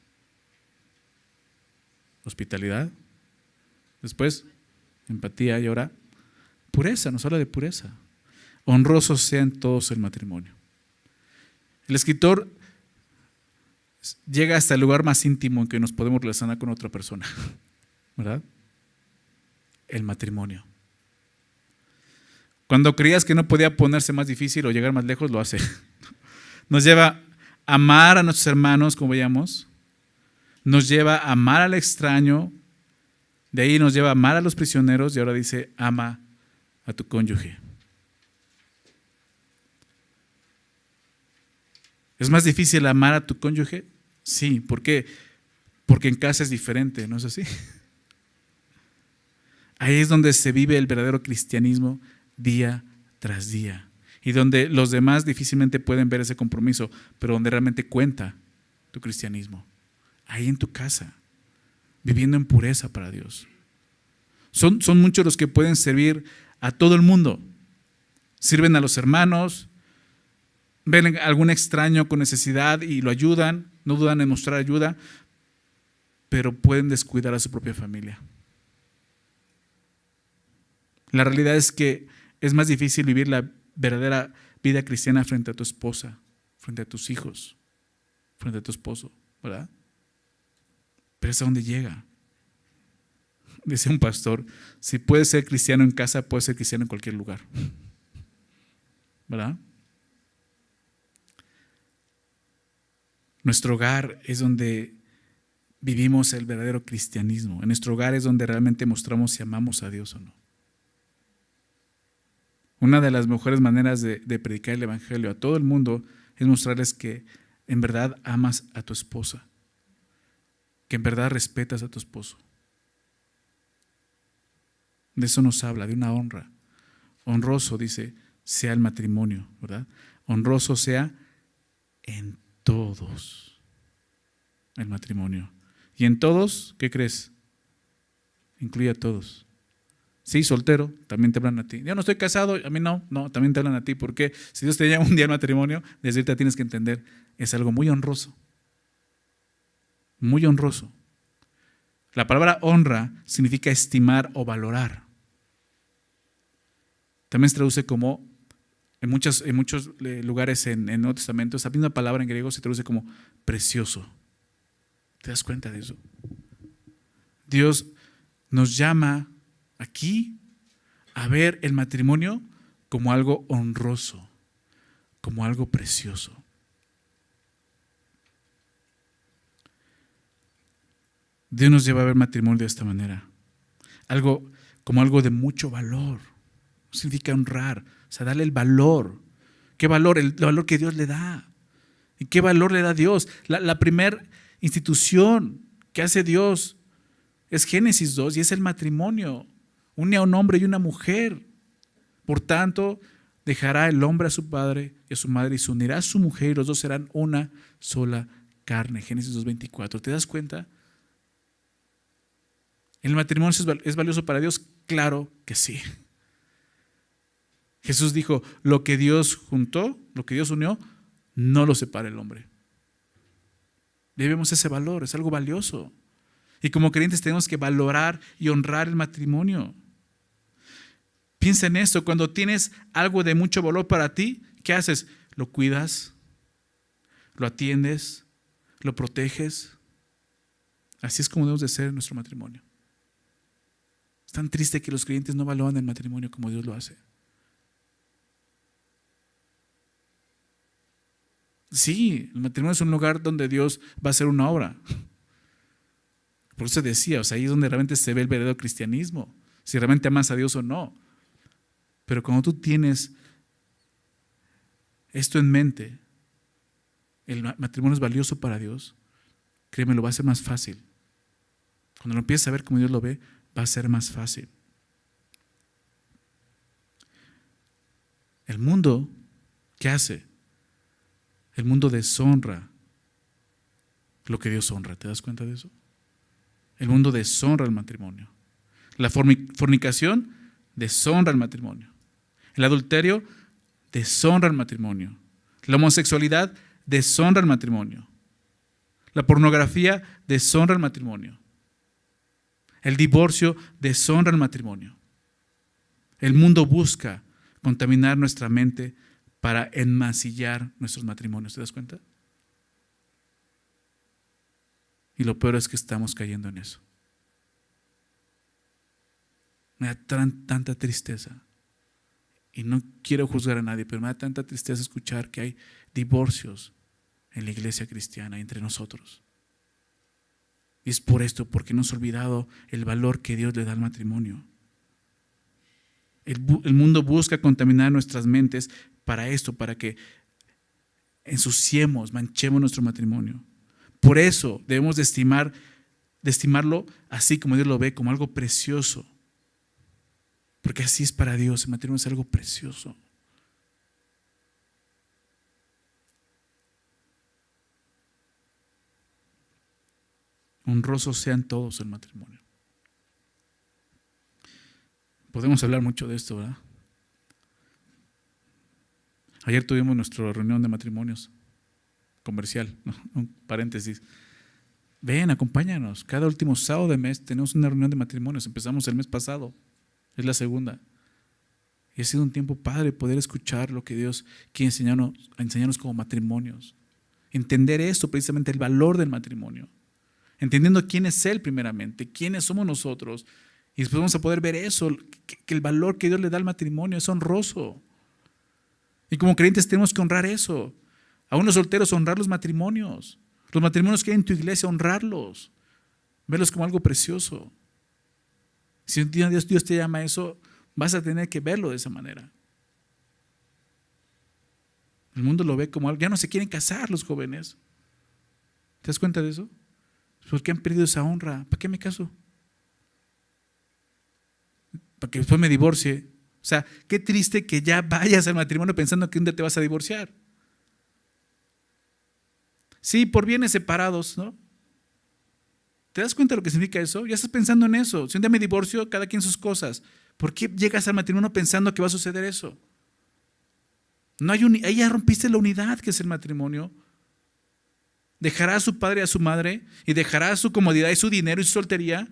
hospitalidad, después empatía y ahora pureza. Nos habla de pureza. Honrosos sean todos el matrimonio. El escritor llega hasta el lugar más íntimo en que nos podemos relacionar con otra persona, ¿verdad? El matrimonio. Cuando creías que no podía ponerse más difícil o llegar más lejos, lo hace. Nos lleva a amar a nuestros hermanos, como veíamos. Nos lleva a amar al extraño. De ahí nos lleva a amar a los prisioneros y ahora dice, ama a tu cónyuge. ¿Es más difícil amar a tu cónyuge? Sí. ¿Por qué? Porque en casa es diferente, ¿no es así? Ahí es donde se vive el verdadero cristianismo día tras día y donde los demás difícilmente pueden ver ese compromiso, pero donde realmente cuenta tu cristianismo. Ahí en tu casa, viviendo en pureza para Dios. Son muchos los que pueden servir a todo el mundo. Sirven a los hermanos, ven a algún extraño con necesidad y lo ayudan, no dudan en mostrar ayuda, pero pueden descuidar a su propia familia. La realidad es que es más difícil vivir la verdadera vida cristiana frente a tu esposa, frente a tus hijos, frente a tu esposo, ¿verdad? Pero es a donde llega. Dice un pastor, si puedes ser cristiano en casa, puedes ser cristiano en cualquier lugar, ¿verdad? Nuestro hogar es donde vivimos el verdadero cristianismo. En nuestro hogar es donde realmente mostramos si amamos a Dios o no. Una de las mejores maneras de predicar el evangelio a todo el mundo es mostrarles que en verdad amas a tu esposa, que en verdad respetas a tu esposo. De eso nos habla, de una honra. Honroso, dice, sea el matrimonio, ¿verdad? Honroso sea en todos el matrimonio. Y en todos, ¿qué crees? Incluye a todos. Sí, soltero, también te hablan a ti. Yo no estoy casado, a mí no, también te hablan a ti. Porque si Dios te llama un día al matrimonio, desde ahorita tienes que entender, es algo muy honroso. Muy honroso. La palabra honra significa estimar o valorar. También se traduce como, en muchos lugares en el Nuevo Testamento, esa misma palabra en griego se traduce como precioso. ¿Te das cuenta de eso? Dios nos llama aquí a ver el matrimonio como algo honroso, como algo precioso. Dios nos lleva a ver matrimonio de esta manera, como algo de mucho valor. Significa honrar, o sea, darle el valor. ¿Qué valor? El valor que Dios le da. ¿Y qué valor le da Dios? La primera institución que hace Dios es Génesis 2 y es el matrimonio. Une a un hombre y una mujer. Por tanto, Dejará el hombre a su padre y a su madre y se unirá a su mujer y los dos serán una sola carne. Génesis 2:24. ¿Te das cuenta? ¿El matrimonio es valioso para Dios? Claro que sí. Jesús dijo, lo que Dios juntó, lo que Dios unió, no lo separa el hombre. Debemos ese valor, es algo valioso. Y como creyentes tenemos que valorar y honrar el matrimonio. Piensa en esto, cuando tienes algo de mucho valor para ti, ¿qué haces? Lo cuidas, lo atiendes, lo proteges. Así es como debemos de ser en nuestro matrimonio. Es tan triste que los creyentes no valoran el matrimonio como Dios lo hace. Sí, el matrimonio es un lugar donde Dios va a hacer una obra. Por eso decía, o sea, ahí es donde realmente se ve el verdadero cristianismo, si realmente amas a Dios o no. Pero cuando tú tienes esto en mente, el matrimonio es valioso para Dios, créeme, lo va a hacer más fácil. Cuando lo empieces a ver como Dios lo ve, va a ser más fácil. El mundo, ¿qué hace? El mundo deshonra lo que Dios honra. ¿Te das cuenta de eso? El mundo deshonra el matrimonio. La fornicación deshonra el matrimonio. El adulterio deshonra el matrimonio. La homosexualidad deshonra el matrimonio. La pornografía deshonra el matrimonio. El divorcio deshonra el matrimonio. El mundo busca contaminar nuestra mente para enmasillar nuestros matrimonios. ¿Te das cuenta? Y lo peor es que estamos cayendo en eso. Me da tanta tristeza. Y no quiero juzgar a nadie, pero me da tanta tristeza escuchar que hay divorcios en la iglesia cristiana entre nosotros. Y es por esto, porque hemos olvidado el valor que Dios le da al matrimonio. El mundo busca contaminar nuestras mentes para esto, para que ensuciemos, manchemos nuestro matrimonio. Por eso debemos de estimarlo así como Dios lo ve, como algo precioso. Porque así es para Dios, el matrimonio es algo precioso. Honrosos sean todos el matrimonio. Podemos hablar mucho de esto, ¿verdad? Ayer tuvimos nuestra reunión de matrimonios comercial, ¿no? Un paréntesis. Ven, acompáñanos. Cada último sábado de mes tenemos una reunión de matrimonios. Empezamos el mes pasado. Es la segunda. Y ha sido un tiempo padre poder escuchar lo que Dios quiere enseñarnos como matrimonios. Entender esto, precisamente el valor del matrimonio. Entendiendo quién es Él primeramente, quiénes somos nosotros. Y después vamos a poder ver eso, que el valor que Dios le da al matrimonio es honroso. Y como creyentes tenemos que honrar eso. A unos solteros honrar los matrimonios. Los matrimonios que hay en tu iglesia, honrarlos. Verlos como algo precioso. Si un día Dios te llama a eso, vas a tener que verlo de esa manera. El mundo lo ve como algo. Ya no se quieren casar los jóvenes. ¿Te das cuenta de eso? Porque han perdido esa honra. ¿Para qué me caso? Para que después me divorcie. O sea, qué triste que ya vayas al matrimonio pensando que un día te vas a divorciar. Sí, por bienes separados, ¿no? ¿Te das cuenta de lo que significa eso? Ya estás pensando en eso. Si un día me divorcio, cada quien sus cosas. ¿Por qué llegas al matrimonio pensando que va a suceder eso? No hay ahí ya rompiste la unidad que es el matrimonio. Dejará a su padre y a su madre y dejará su comodidad y su dinero y su soltería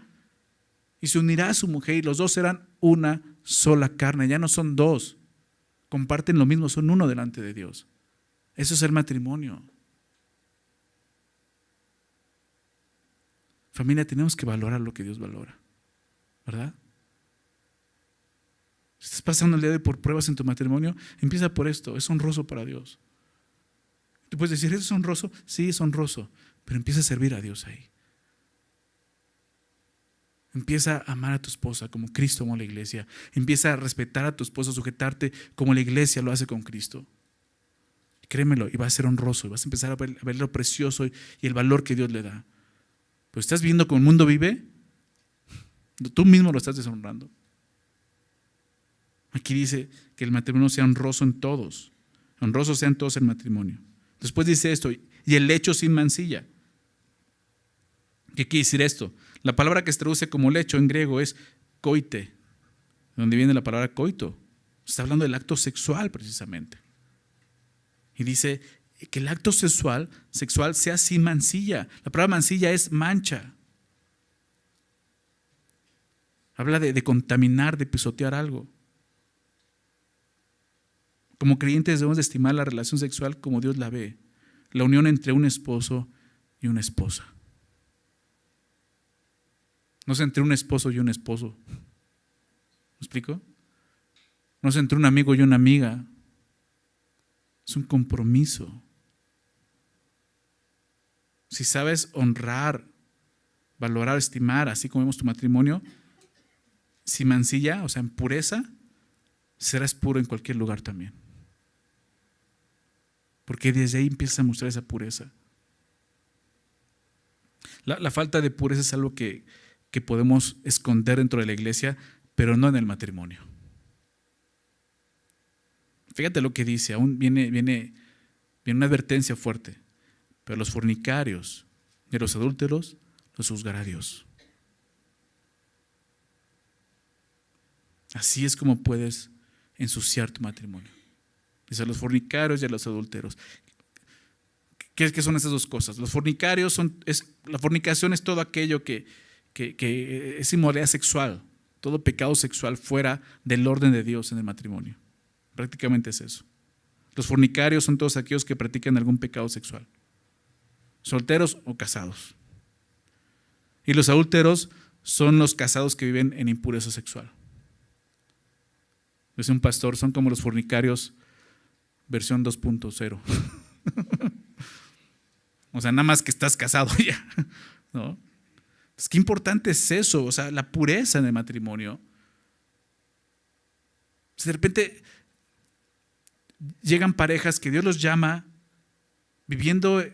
y se unirá a su mujer y los dos serán una sola carne. Ya no son dos. Comparten lo mismo, son uno delante de Dios. Eso es el matrimonio. Familia, tenemos que valorar lo que Dios valora, ¿verdad? Si estás pasando el día de hoy por pruebas en tu matrimonio, empieza por esto, es honroso para Dios. Tú puedes decir, ¿eso es honroso? Sí, es honroso, pero empieza a servir a Dios ahí. Empieza a amar a tu esposa como Cristo amó a la iglesia. Empieza a respetar a tu esposa, sujetarte como la iglesia lo hace con Cristo. Créemelo, y va a ser honroso, y vas a empezar a ver lo precioso y el valor que Dios le da. Pero estás viendo cómo el mundo vive, tú mismo lo estás deshonrando. Aquí dice que el matrimonio sea honroso en todos. Honrosos sean todos el matrimonio. Después dice esto, y el lecho sin mancilla. ¿Qué quiere decir esto? La palabra que se traduce como lecho en griego es koite, de donde viene la palabra coito. Está hablando del acto sexual precisamente. Y dice que el acto sexual sea sin mancilla. La palabra mancilla es mancha. Habla de contaminar, de pisotear algo. Como creyentes debemos de estimar la relación sexual como Dios la ve. La unión entre un esposo y una esposa. No es entre un esposo y un esposo. ¿Me explico? No es entre un amigo y una amiga. Es un compromiso. Si sabes honrar, valorar, estimar, así como vemos tu matrimonio, sin mancilla, o sea, en pureza, serás puro en cualquier lugar también. Porque desde ahí empiezas a mostrar esa pureza. La falta de pureza es algo que podemos esconder dentro de la iglesia, pero no en el matrimonio. Fíjate lo que dice, aún viene una advertencia fuerte. Pero los fornicarios y los adúlteros los juzgará Dios. Así es como puedes ensuciar tu matrimonio. Dice a los fornicarios y a los adúlteros. ¿Qué son esas dos cosas? Los fornicarios la fornicación es todo aquello que es inmoralidad sexual, todo pecado sexual fuera del orden de Dios en el matrimonio. Prácticamente es eso. Los fornicarios son todos aquellos que practican algún pecado sexual, solteros o casados. Y los adúlteros son los casados que viven en impureza sexual. Dice un pastor, son como los fornicarios versión 2.0. O sea, nada más que estás casado ya, ¿no? Entonces, qué importante es eso, o sea, la pureza en el matrimonio. O sea, de repente llegan parejas que Dios los llama viviendo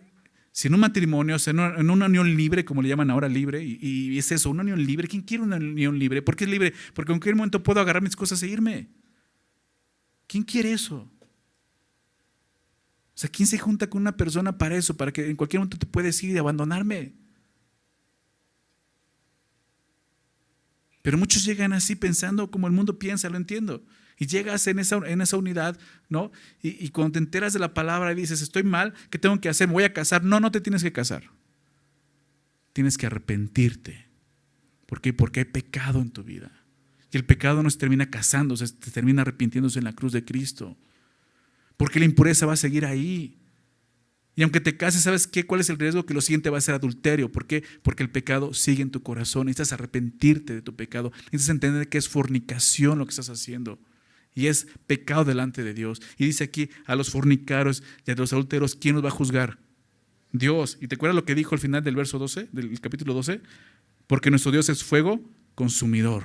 sin un matrimonio, o sea, en una unión libre, como le llaman ahora libre, y es eso, una unión libre. ¿Quién quiere una unión libre? ¿Por qué es libre? Porque en cualquier momento puedo agarrar mis cosas e irme. ¿Quién quiere eso? O sea, ¿quién se junta con una persona para eso? Para que en cualquier momento te puedes ir y abandonarme. Pero muchos llegan así pensando como el mundo piensa, lo entiendo. Y llegas en esa unidad, ¿no? Y cuando te enteras de la palabra y dices, estoy mal, ¿qué tengo que hacer? ¿Me voy a casar? No, no te tienes que casar. Tienes que arrepentirte. ¿Por qué? Porque hay pecado en tu vida. Y el pecado no se termina casándose, se termina arrepintiéndose en la cruz de Cristo. Porque la impureza va a seguir ahí. Y aunque te cases, ¿sabes qué? ¿Cuál es el riesgo? Que lo siguiente va a ser adulterio. ¿Por qué? Porque el pecado sigue en tu corazón. Necesitas arrepentirte de tu pecado. Necesitas entender que es fornicación lo que estás haciendo. Y es pecado delante de Dios. Y dice aquí a los fornicarios y a los adúlteros, ¿quién los va a juzgar? Dios. ¿Y te acuerdas lo que dijo al final del verso 12, del capítulo 12? Porque nuestro Dios es fuego consumidor.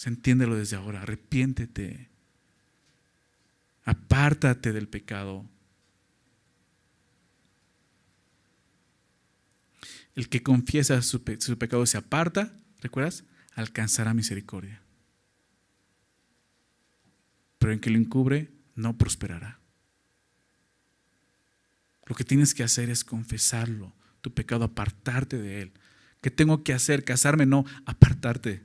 Entiéndelo desde ahora. Arrepiéntete. Apártate del pecado. El que confiesa su pecado se aparta, ¿recuerdas? Alcanzará misericordia. Pero el que lo encubre no prosperará. Lo que tienes que hacer es confesarlo, tu pecado, apartarte de él. ¿Qué tengo que hacer? ¿Casarme? No, apartarte.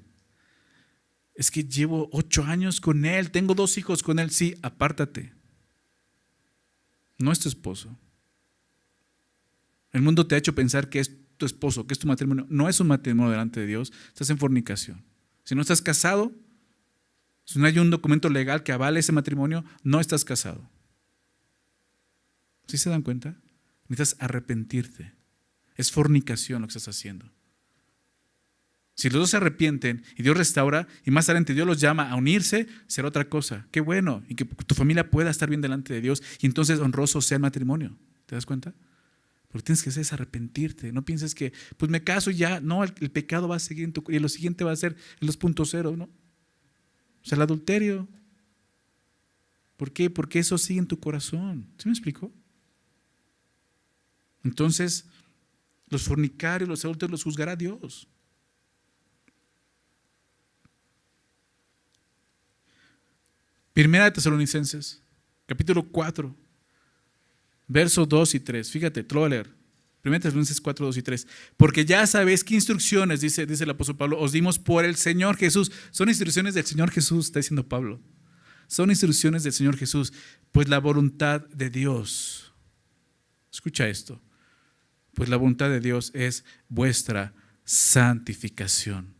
Es que llevo 8 años con él, tengo 2 hijos con él. Sí, apártate. No es tu esposo. El mundo te ha hecho pensar que es tu esposo, que es tu matrimonio. No es un matrimonio delante de Dios, estás en fornicación. Si no estás casado, si no hay un documento legal que avale ese matrimonio, no estás casado. ¿Sí se dan cuenta? Necesitas arrepentirte. Es fornicación lo que estás haciendo. Si los dos se arrepienten y Dios restaura y más adelante Dios los llama a unirse, será otra cosa. Qué bueno. Y que tu familia pueda estar bien delante de Dios y entonces honroso sea el matrimonio. ¿Te das cuenta? Lo que tienes que hacer es arrepentirte. No pienses que, pues me caso y ya. No, el pecado va a seguir en tu y lo siguiente va a ser el 2.0, ¿no? O sea, el adulterio. ¿Por qué? Porque eso sigue en tu corazón. ¿Sí me explico? Entonces, los fornicarios, los adúlteros los juzgará Dios. Primera de Tesalonicenses, capítulo 4, versos 2 y 3. Fíjate, te lo voy a leer. Primera de Tesalonicenses 4, 2 y 3. Porque ya sabéis qué instrucciones, dice el apóstol Pablo, os dimos por el Señor Jesús. Son instrucciones del Señor Jesús, está diciendo Pablo. Son instrucciones del Señor Jesús. Pues la voluntad de Dios, escucha esto, pues la voluntad de Dios es vuestra santificación.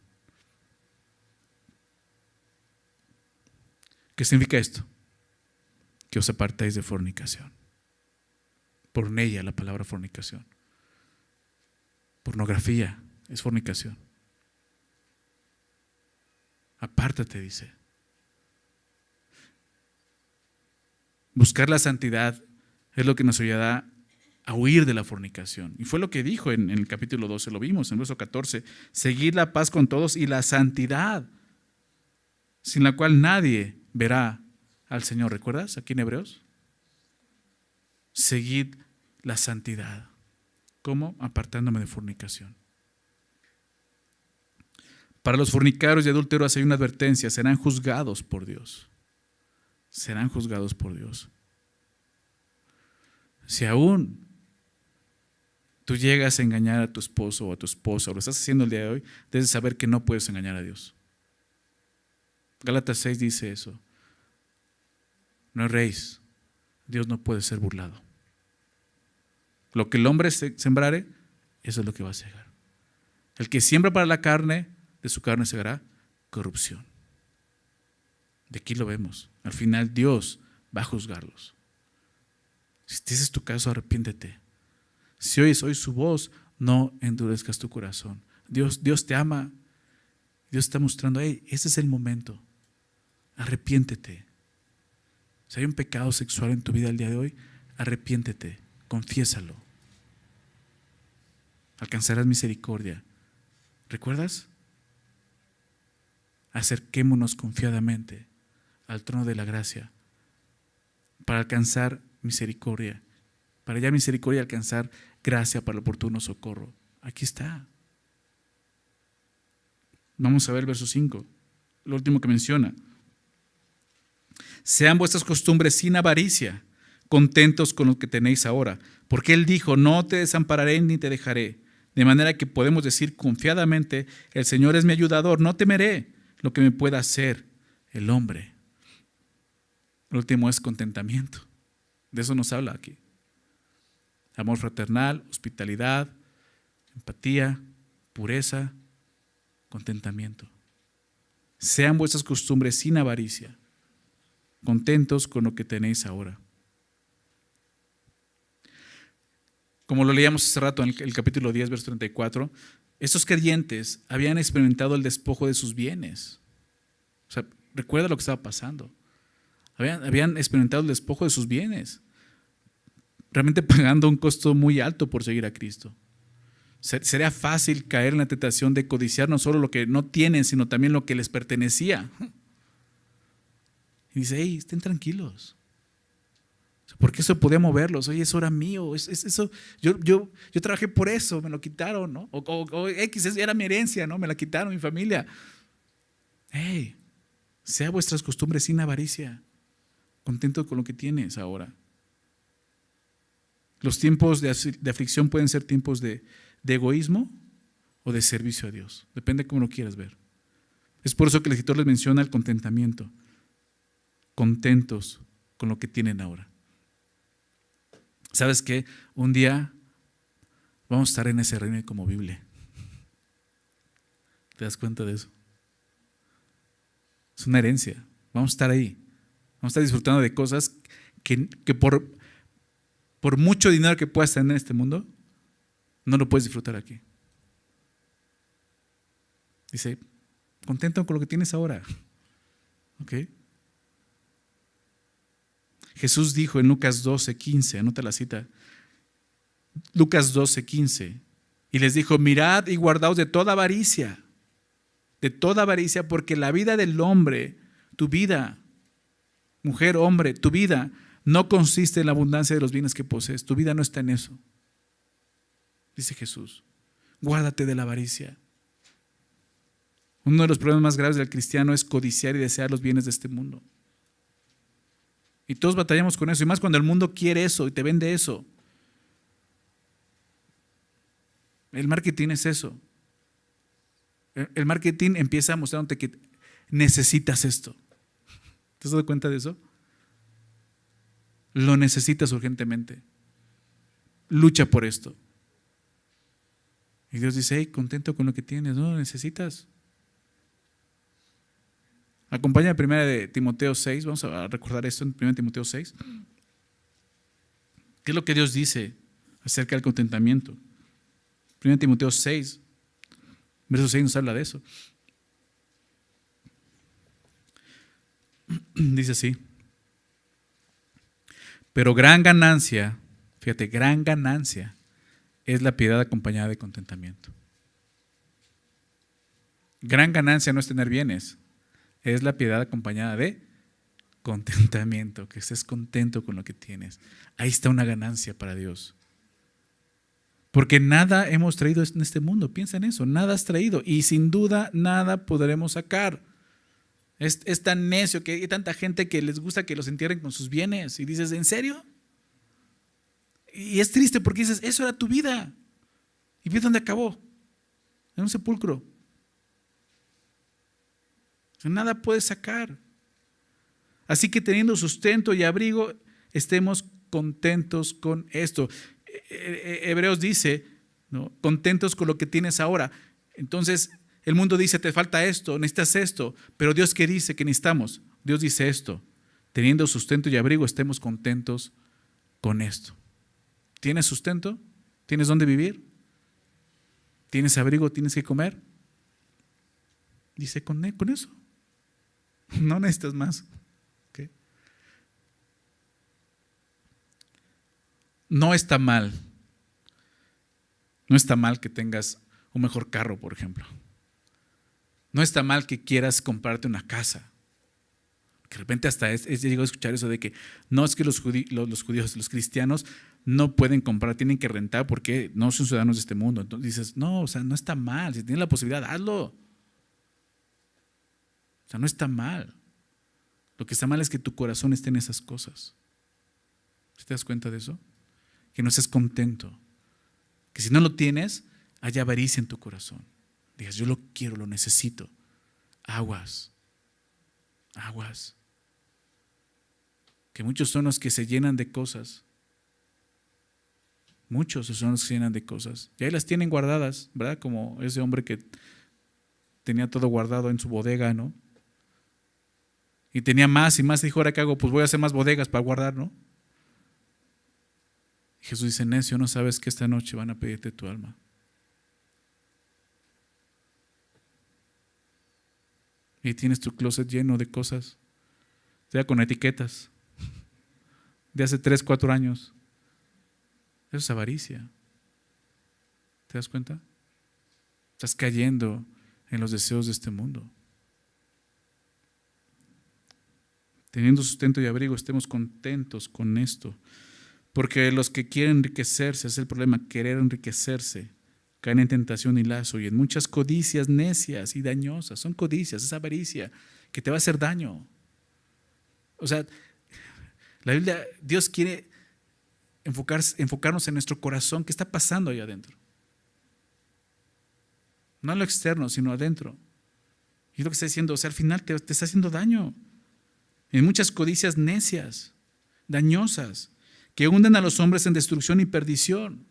¿Qué significa esto? Que os apartáis de fornicación. Por ella la palabra fornicación. Pornografía es fornicación. Apártate, dice. Buscar la santidad es lo que nos ayudará a huir de la fornicación. Y fue lo que dijo en el capítulo 12, lo vimos en el verso 14. Seguid la paz con todos y la santidad, sin la cual nadie verá al Señor. ¿Recuerdas aquí en Hebreos? Seguid la santidad. ¿Cómo? Apartándome de fornicación. Para los fornicarios y adúlteros hay una advertencia: serán juzgados por Dios. Serán juzgados por Dios. Si aún tú llegas a engañar a tu esposo o a tu esposa, o lo estás haciendo el día de hoy, debes saber que no puedes engañar a Dios. Gálatas 6 dice eso. No erréis, Dios no puede ser burlado. Lo que el hombre sembrare, eso es lo que va a segar. El que siembra para la carne, de su carne segará corrupción. De aquí lo vemos. Al final Dios va a juzgarlos. Si este es tu caso, arrepiéntete. Si oyes hoy su voz, no endurezcas tu corazón. Dios te ama. Dios está mostrando, hey, ese es el momento. Arrepiéntete. Si hay un pecado sexual en tu vida el día de hoy, arrepiéntete, confiésalo. Alcanzarás misericordia. ¿Recuerdas? Acerquémonos confiadamente al trono de la gracia para alcanzar misericordia, para hallar misericordia y alcanzar gracia para el oportuno socorro. Aquí está. Vamos a ver el verso 5, lo último que menciona. Sean vuestras costumbres sin avaricia, contentos con lo que tenéis ahora, porque Él dijo, no te desampararé ni te dejaré. De manera que podemos decir confiadamente, el Señor es mi ayudador, no temeré lo que me pueda hacer el hombre. El último es contentamiento. De eso nos habla aquí. Amor fraternal, hospitalidad, empatía, pureza, contentamiento. Sean vuestras costumbres sin avaricia, contentos con lo que tenéis ahora. Como lo leíamos hace rato en el capítulo 10, verso 34, estos creyentes habían experimentado el despojo de sus bienes. O sea, recuerda lo que estaba pasando. Habían experimentado el despojo de sus bienes, realmente pagando un costo muy alto por seguir a Cristo. Sería fácil caer en la tentación de codiciar no solo lo que no tienen, sino también lo que les pertenecía. Y dice, hey, estén tranquilos. Porque eso podía moverlos. Oye, eso era mío. Eso, yo trabajé por eso, me lo quitaron, ¿no? O X, era mi herencia, ¿no? Me la quitaron, mi familia. Hey, sea vuestras costumbres sin avaricia, contento con lo que tienes ahora. Los tiempos de aflicción pueden ser tiempos de egoísmo o de servicio a Dios. Depende de cómo lo quieras ver. Es por eso que el escritor les menciona el contentamiento. Contentos con lo que tienen ahora. ¿Sabes qué? Un día vamos a estar en ese reino como Biblia. ¿Te das cuenta de eso? Es una herencia. Vamos a estar ahí. Vamos a estar disfrutando de cosas que por mucho dinero que puedas tener en este mundo, no lo puedes disfrutar aquí. Dice, contento con lo que tienes ahora. ¿Ok? Jesús dijo en Lucas 12:15, anota la cita, Lucas 12:15, y les dijo, mirad y guardaos de toda avaricia, porque la vida del hombre, tu vida, mujer, hombre, tu vida, no consiste en la abundancia de los bienes que posees, tu vida no está en eso, dice Jesús, guárdate de la avaricia. Uno de los problemas más graves del cristiano es codiciar y desear los bienes de este mundo. Y todos batallamos con eso, y más cuando el mundo quiere eso y te vende eso. El marketing es eso. El marketing empieza mostrándote que necesitas esto. ¿Te has dado cuenta de eso? Lo necesitas urgentemente. Lucha por esto. Y Dios dice, hey, contento con lo que tienes, no lo necesitas. Acompáñame a 1 de Timoteo 6, vamos a recordar esto en 1 Timoteo 6. ¿Qué es lo que Dios dice acerca del contentamiento? 1 Timoteo 6, verso 6 nos habla de eso. Dice así: pero gran ganancia, fíjate, gran ganancia es la piedad acompañada de contentamiento. Gran ganancia no es tener bienes, es la piedad acompañada de contentamiento, que estés contento con lo que tienes. Ahí está una ganancia para Dios. Porque nada hemos traído en este mundo, piensa en eso, nada has traído y sin duda nada podremos sacar. Es tan necio que hay tanta gente que les gusta que los entierren con sus bienes y dices, ¿en serio? Y es triste porque dices, eso era tu vida. ¿Y ves dónde acabó? En un sepulcro. Nada puedes sacar. Así que teniendo sustento y abrigo, estemos contentos con esto. Hebreos dice, ¿no?, contentos con lo que tienes ahora. Entonces, el mundo dice, te falta esto, necesitas esto. Pero Dios, ¿qué dice que necesitamos? Dios dice esto: teniendo sustento y abrigo, estemos contentos con esto. ¿Tienes sustento? ¿Tienes dónde vivir? ¿Tienes abrigo? ¿Tienes que comer? Dice, con eso. No necesitas más. ¿Okay? No está mal. No está mal que tengas un mejor carro, por ejemplo. No está mal que quieras comprarte una casa. Que de repente hasta llegó a escuchar eso de que no, es que los judíos, los cristianos no pueden comprar, tienen que rentar porque no son ciudadanos de este mundo. Entonces dices, no, o sea, no está mal. Si tienes la posibilidad, hazlo. O sea, no está mal. Lo que está mal es que tu corazón esté en esas cosas. ¿Te das cuenta de eso? Que no estés contento. Que si no lo tienes, haya avaricia en tu corazón. Digas, yo lo quiero, lo necesito. Aguas. Aguas. Que muchos son los que se llenan de cosas. Muchos son los que se llenan de cosas. Y ahí las tienen guardadas, ¿verdad? Como ese hombre que tenía todo guardado en su bodega, ¿no? Y tenía más y más. Dijo, ¿ahora qué hago? Pues voy a hacer más bodegas para guardar, ¿no? Y Jesús dice, necio, no sabes que esta noche van a pedirte tu alma. Y tienes tu closet lleno de cosas, sea con etiquetas, de hace 3, 4 años. Eso es avaricia. ¿Te das cuenta? Estás cayendo en los deseos de este mundo. Teniendo sustento y abrigo, estemos contentos con esto. Porque los que quieren enriquecerse, es el problema, querer enriquecerse, caen en tentación y lazo y en muchas codicias necias y dañosas. Son codicias, es avaricia que te va a hacer daño. O sea, la Biblia, Dios quiere enfocarnos en nuestro corazón. ¿Qué está pasando ahí adentro? No en lo externo, sino adentro. Y lo que está diciendo, o sea, al final te está haciendo daño. En muchas codicias necias, dañosas, que hunden a los hombres en destrucción y perdición.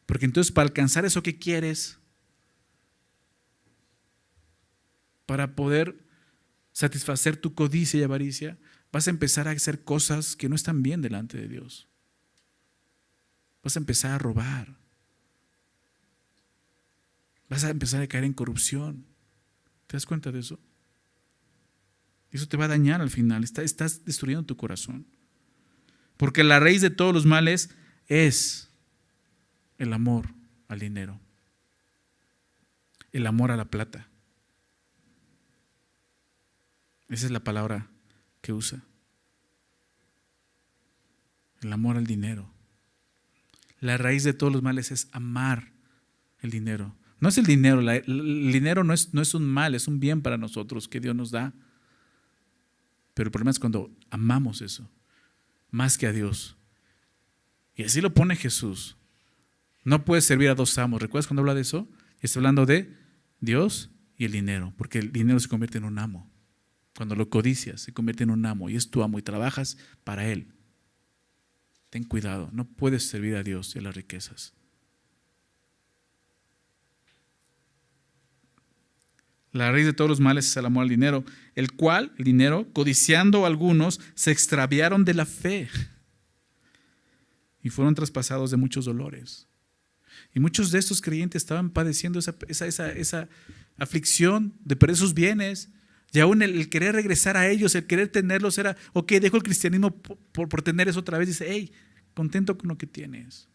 Porque entonces para alcanzar eso que quieres, para poder satisfacer tu codicia y avaricia, vas a empezar a hacer cosas que no están bien delante de Dios. Vas a empezar a robar. Vas a empezar a caer en corrupción. ¿Te das cuenta de eso? Eso te va a dañar al final. Estás destruyendo tu corazón. Porque la raíz de todos los males es el amor al dinero, el amor a la plata. Esa es la palabra que usa. El amor al dinero. La raíz de todos los males es amar el dinero. No es el dinero, el dinero no es un mal, es un bien para nosotros que Dios nos da. Pero el problema es cuando amamos eso, más que a Dios. Y así lo pone Jesús. No puedes servir a dos amos. ¿Recuerdas cuando habla de eso? Está hablando de Dios y el dinero, porque el dinero se convierte en un amo. Cuando lo codicias, se convierte en un amo y es tu amo y trabajas para él. Ten cuidado, no puedes servir a Dios y a las riquezas. La raíz de todos los males es el amor al dinero, el cual, el dinero, codiciando a algunos, se extraviaron de la fe y fueron traspasados de muchos dolores. Y muchos de estos creyentes estaban padeciendo esa aflicción de perder sus bienes. Y aún el querer regresar a ellos, el querer tenerlos era, ok, dejo el cristianismo por tener eso otra vez. Dice, hey, contento con lo que tienes.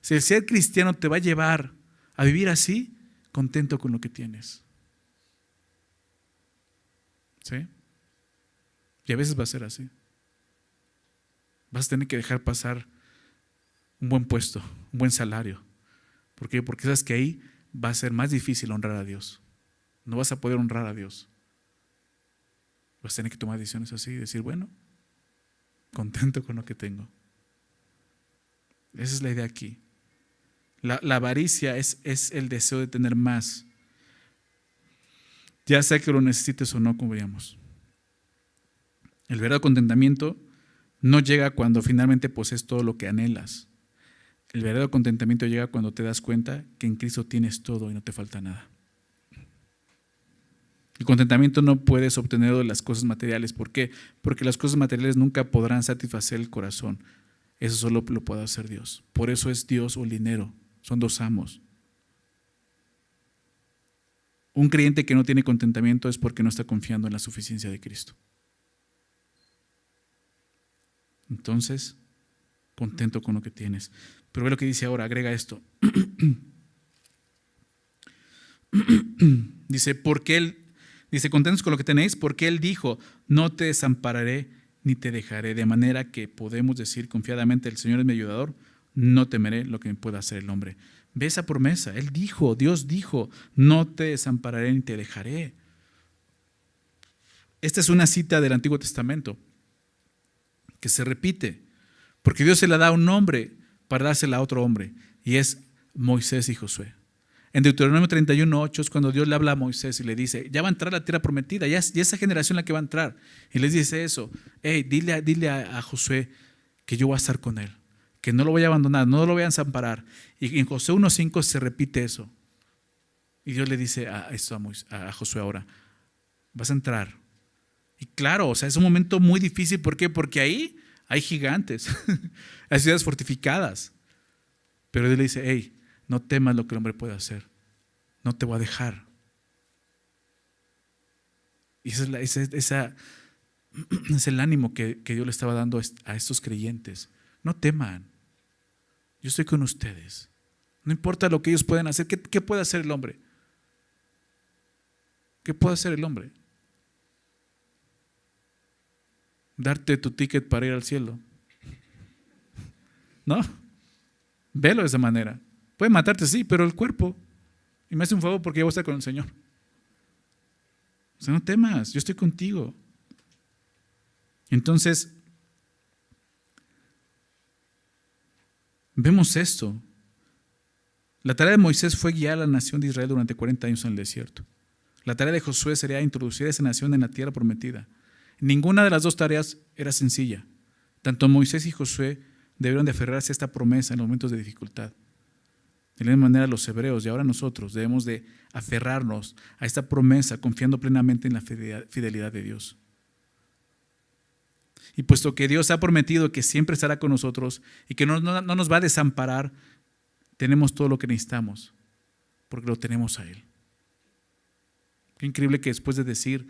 Si el ser cristiano te va a llevar a vivir así, contento con lo que tienes. ¿Sí? Y a veces va a ser así. Vas a tener que dejar pasar un buen puesto, un buen salario. ¿Por qué? Porque sabes que ahí va a ser más difícil honrar a Dios. No vas a poder honrar a Dios. Vas a tener que tomar decisiones así y decir, bueno, contento con lo que tengo. Esa es la idea aquí. La avaricia es el deseo de tener más. Ya sea que lo necesites o no, como veíamos. El verdadero contentamiento no llega cuando finalmente posees todo lo que anhelas. El verdadero contentamiento llega cuando te das cuenta que en Cristo tienes todo y no te falta nada. El contentamiento no puedes obtenerlo de las cosas materiales. ¿Por qué? Porque las cosas materiales nunca podrán satisfacer el corazón. Eso solo lo puede hacer Dios. Por eso es Dios o el dinero. Son dos amos. Un creyente que no tiene contentamiento es porque no está confiando en la suficiencia de Cristo. Entonces, contento con lo que tienes. Pero ve lo que dice ahora, agrega esto. Dice, contentos con lo que tenéis, porque Él dijo, no te desampararé ni te dejaré. De manera que podemos decir confiadamente, el Señor es mi ayudador, no temeré lo que me pueda hacer el hombre. Ve esa promesa, Él dijo, Dios dijo, no te desampararé ni te dejaré. Esta es una cita del Antiguo Testamento que se repite, porque Dios se la da a un hombre para dársela a otro hombre, y es Moisés y Josué. En Deuteronomio 31:8 es cuando Dios le habla a Moisés y le dice, ya va a entrar la tierra prometida, ya esa generación la que va a entrar. Y les dice eso, hey, dile a Josué que yo voy a estar con él, que no lo voy a abandonar, no lo voy a desamparar. Y en Josué 1:5 se repite eso. Y Dios le dice a Josué ahora, vas a entrar. Y claro, o sea, es un momento muy difícil. ¿Por qué? Porque ahí hay gigantes, hay ciudades fortificadas. Pero Dios le dice, hey, no temas lo que el hombre puede hacer. No te voy a dejar. Y ese es el ánimo que Dios le estaba dando a estos creyentes. No teman. Yo estoy con ustedes. No importa lo que ellos puedan hacer. ¿Qué puede hacer el hombre? ¿Qué puede hacer el hombre? Darte tu ticket para ir al cielo. ¿No? Velo de esa manera. Puede matarte, sí, pero el cuerpo. Y me hace un favor porque yo voy a estar con el Señor. O sea, no temas, yo estoy contigo. Entonces, vemos esto. La tarea de Moisés fue guiar a la nación de Israel durante 40 años en el desierto. La tarea de Josué sería introducir a esa nación en la tierra prometida. Ninguna de las dos tareas era sencilla. Tanto Moisés y Josué debieron de aferrarse a esta promesa en los momentos de dificultad. De la misma manera los hebreos y ahora nosotros debemos de aferrarnos a esta promesa confiando plenamente en la fidelidad de Dios. Y puesto que Dios ha prometido que siempre estará con nosotros y que no nos va a desamparar, tenemos todo lo que necesitamos porque lo tenemos a Él. Qué increíble que después de decir,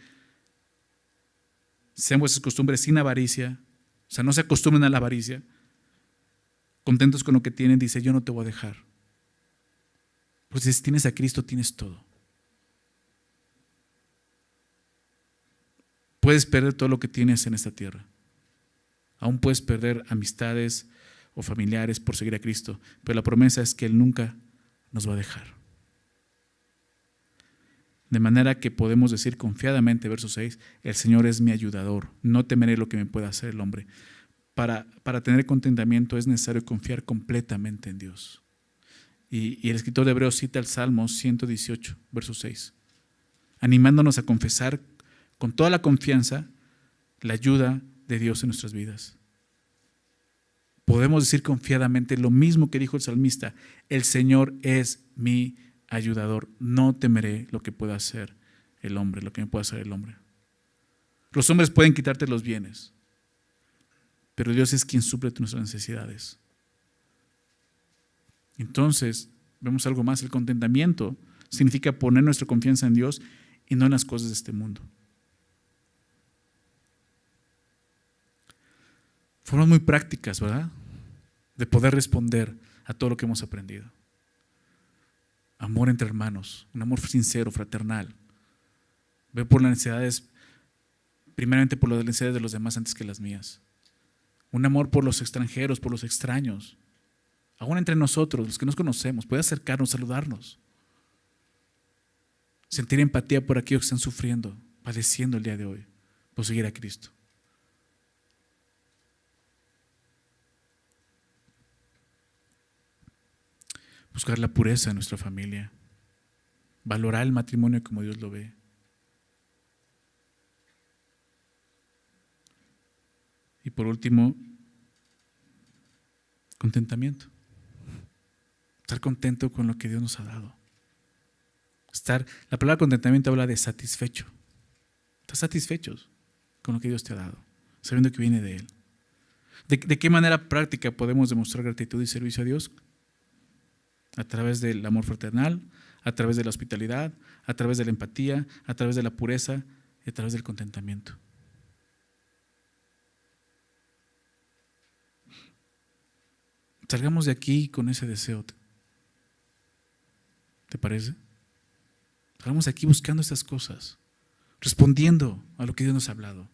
sean vuestras costumbres sin avaricia, o sea, no se acostumbren a la avaricia, contentos con lo que tienen, dice, yo no te voy a dejar. Pues si tienes a Cristo, tienes todo. Puedes perder todo lo que tienes en esta tierra. Aún puedes perder amistades o familiares por seguir a Cristo, pero la promesa es que Él nunca nos va a dejar. De manera que podemos decir confiadamente, verso 6, el Señor es mi ayudador, no temeré lo que me pueda hacer el hombre. Para tener contentamiento es necesario confiar completamente en Dios. Y el escritor de Hebreos cita el Salmo 118, verso 6, animándonos a confesar con toda la confianza la ayuda de Dios en nuestras vidas. Podemos decir confiadamente lo mismo que dijo el salmista: el Señor es mi ayudador, no temeré lo que pueda hacer el hombre, lo que me pueda hacer el hombre. Los hombres pueden quitarte los bienes, pero Dios es quien suple nuestras necesidades. Entonces, vemos algo más: el contentamiento significa poner nuestra confianza en Dios y no en las cosas de este mundo. Formas muy prácticas, ¿verdad?, de poder responder a todo lo que hemos aprendido. Amor entre hermanos, un amor sincero, fraternal. Ve por las necesidades, primeramente por las necesidades de los demás antes que las mías. Un amor por los extranjeros, por los extraños. Aún entre nosotros, los que nos conocemos, puede acercarnos, saludarnos. Sentir empatía por aquellos que están sufriendo, padeciendo el día de hoy, por seguir a Cristo. Buscar la pureza en nuestra familia. Valorar el matrimonio como Dios lo ve. Y por último, contentamiento. Estar contento con lo que Dios nos ha dado. La palabra contentamiento habla de satisfecho. Estás satisfechos con lo que Dios te ha dado, sabiendo que viene de Él. ¿De qué manera práctica podemos demostrar gratitud y servicio a Dios? A través del amor fraternal, a través de la hospitalidad, a través de la empatía, a través de la pureza y a través del contentamiento. Salgamos de aquí con ese deseo. ¿Te parece? Salgamos de aquí buscando estas cosas, respondiendo a lo que Dios nos ha hablado.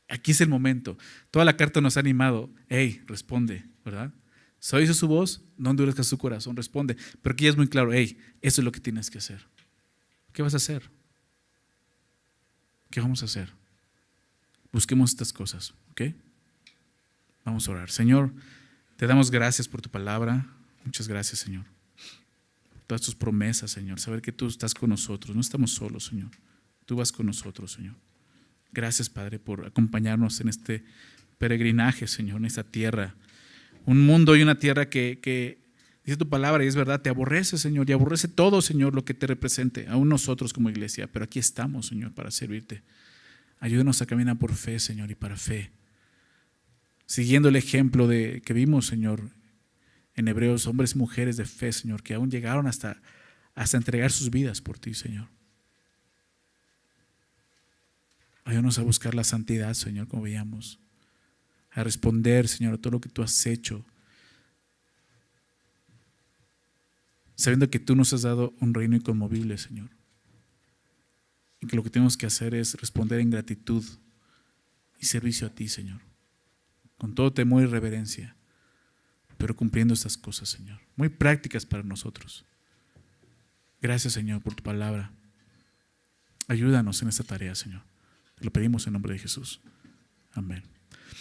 Aquí es el momento. Toda la carta nos ha animado. Hey, responde, ¿verdad? ¿Se oye su voz? No endurezcas su corazón, responde. Pero aquí ya es muy claro: hey, eso es lo que tienes que hacer. ¿Qué vas a hacer? ¿Qué vamos a hacer? Busquemos estas cosas, ¿ok? Vamos a orar. Señor, te damos gracias por tu palabra. Muchas gracias, Señor. Por todas tus promesas, Señor. Saber que tú estás con nosotros. No estamos solos, Señor. Tú vas con nosotros, Señor. Gracias, Padre, por acompañarnos en este peregrinaje, Señor, en esta tierra. Un mundo y una tierra que dice tu palabra, y es verdad, te aborrece, Señor, y aborrece todo, Señor, lo que te represente, aún nosotros como iglesia. Pero aquí estamos, Señor, para servirte. Ayúdanos a caminar por fe, Señor, y para fe. Siguiendo el ejemplo que vimos, Señor, en Hebreos, hombres y mujeres de fe, Señor, que aún llegaron hasta entregar sus vidas por ti, Señor. Ayúdanos a buscar la santidad, Señor, como veíamos. A responder, Señor, a todo lo que tú has hecho, sabiendo que tú nos has dado un reino inconmovible, Señor, y que lo que tenemos que hacer es responder en gratitud y servicio a ti, Señor, con todo temor y reverencia, pero cumpliendo estas cosas, Señor, muy prácticas para nosotros. Gracias, Señor, por tu palabra. Ayúdanos en esta tarea, Señor. Te lo pedimos en nombre de Jesús. Amén.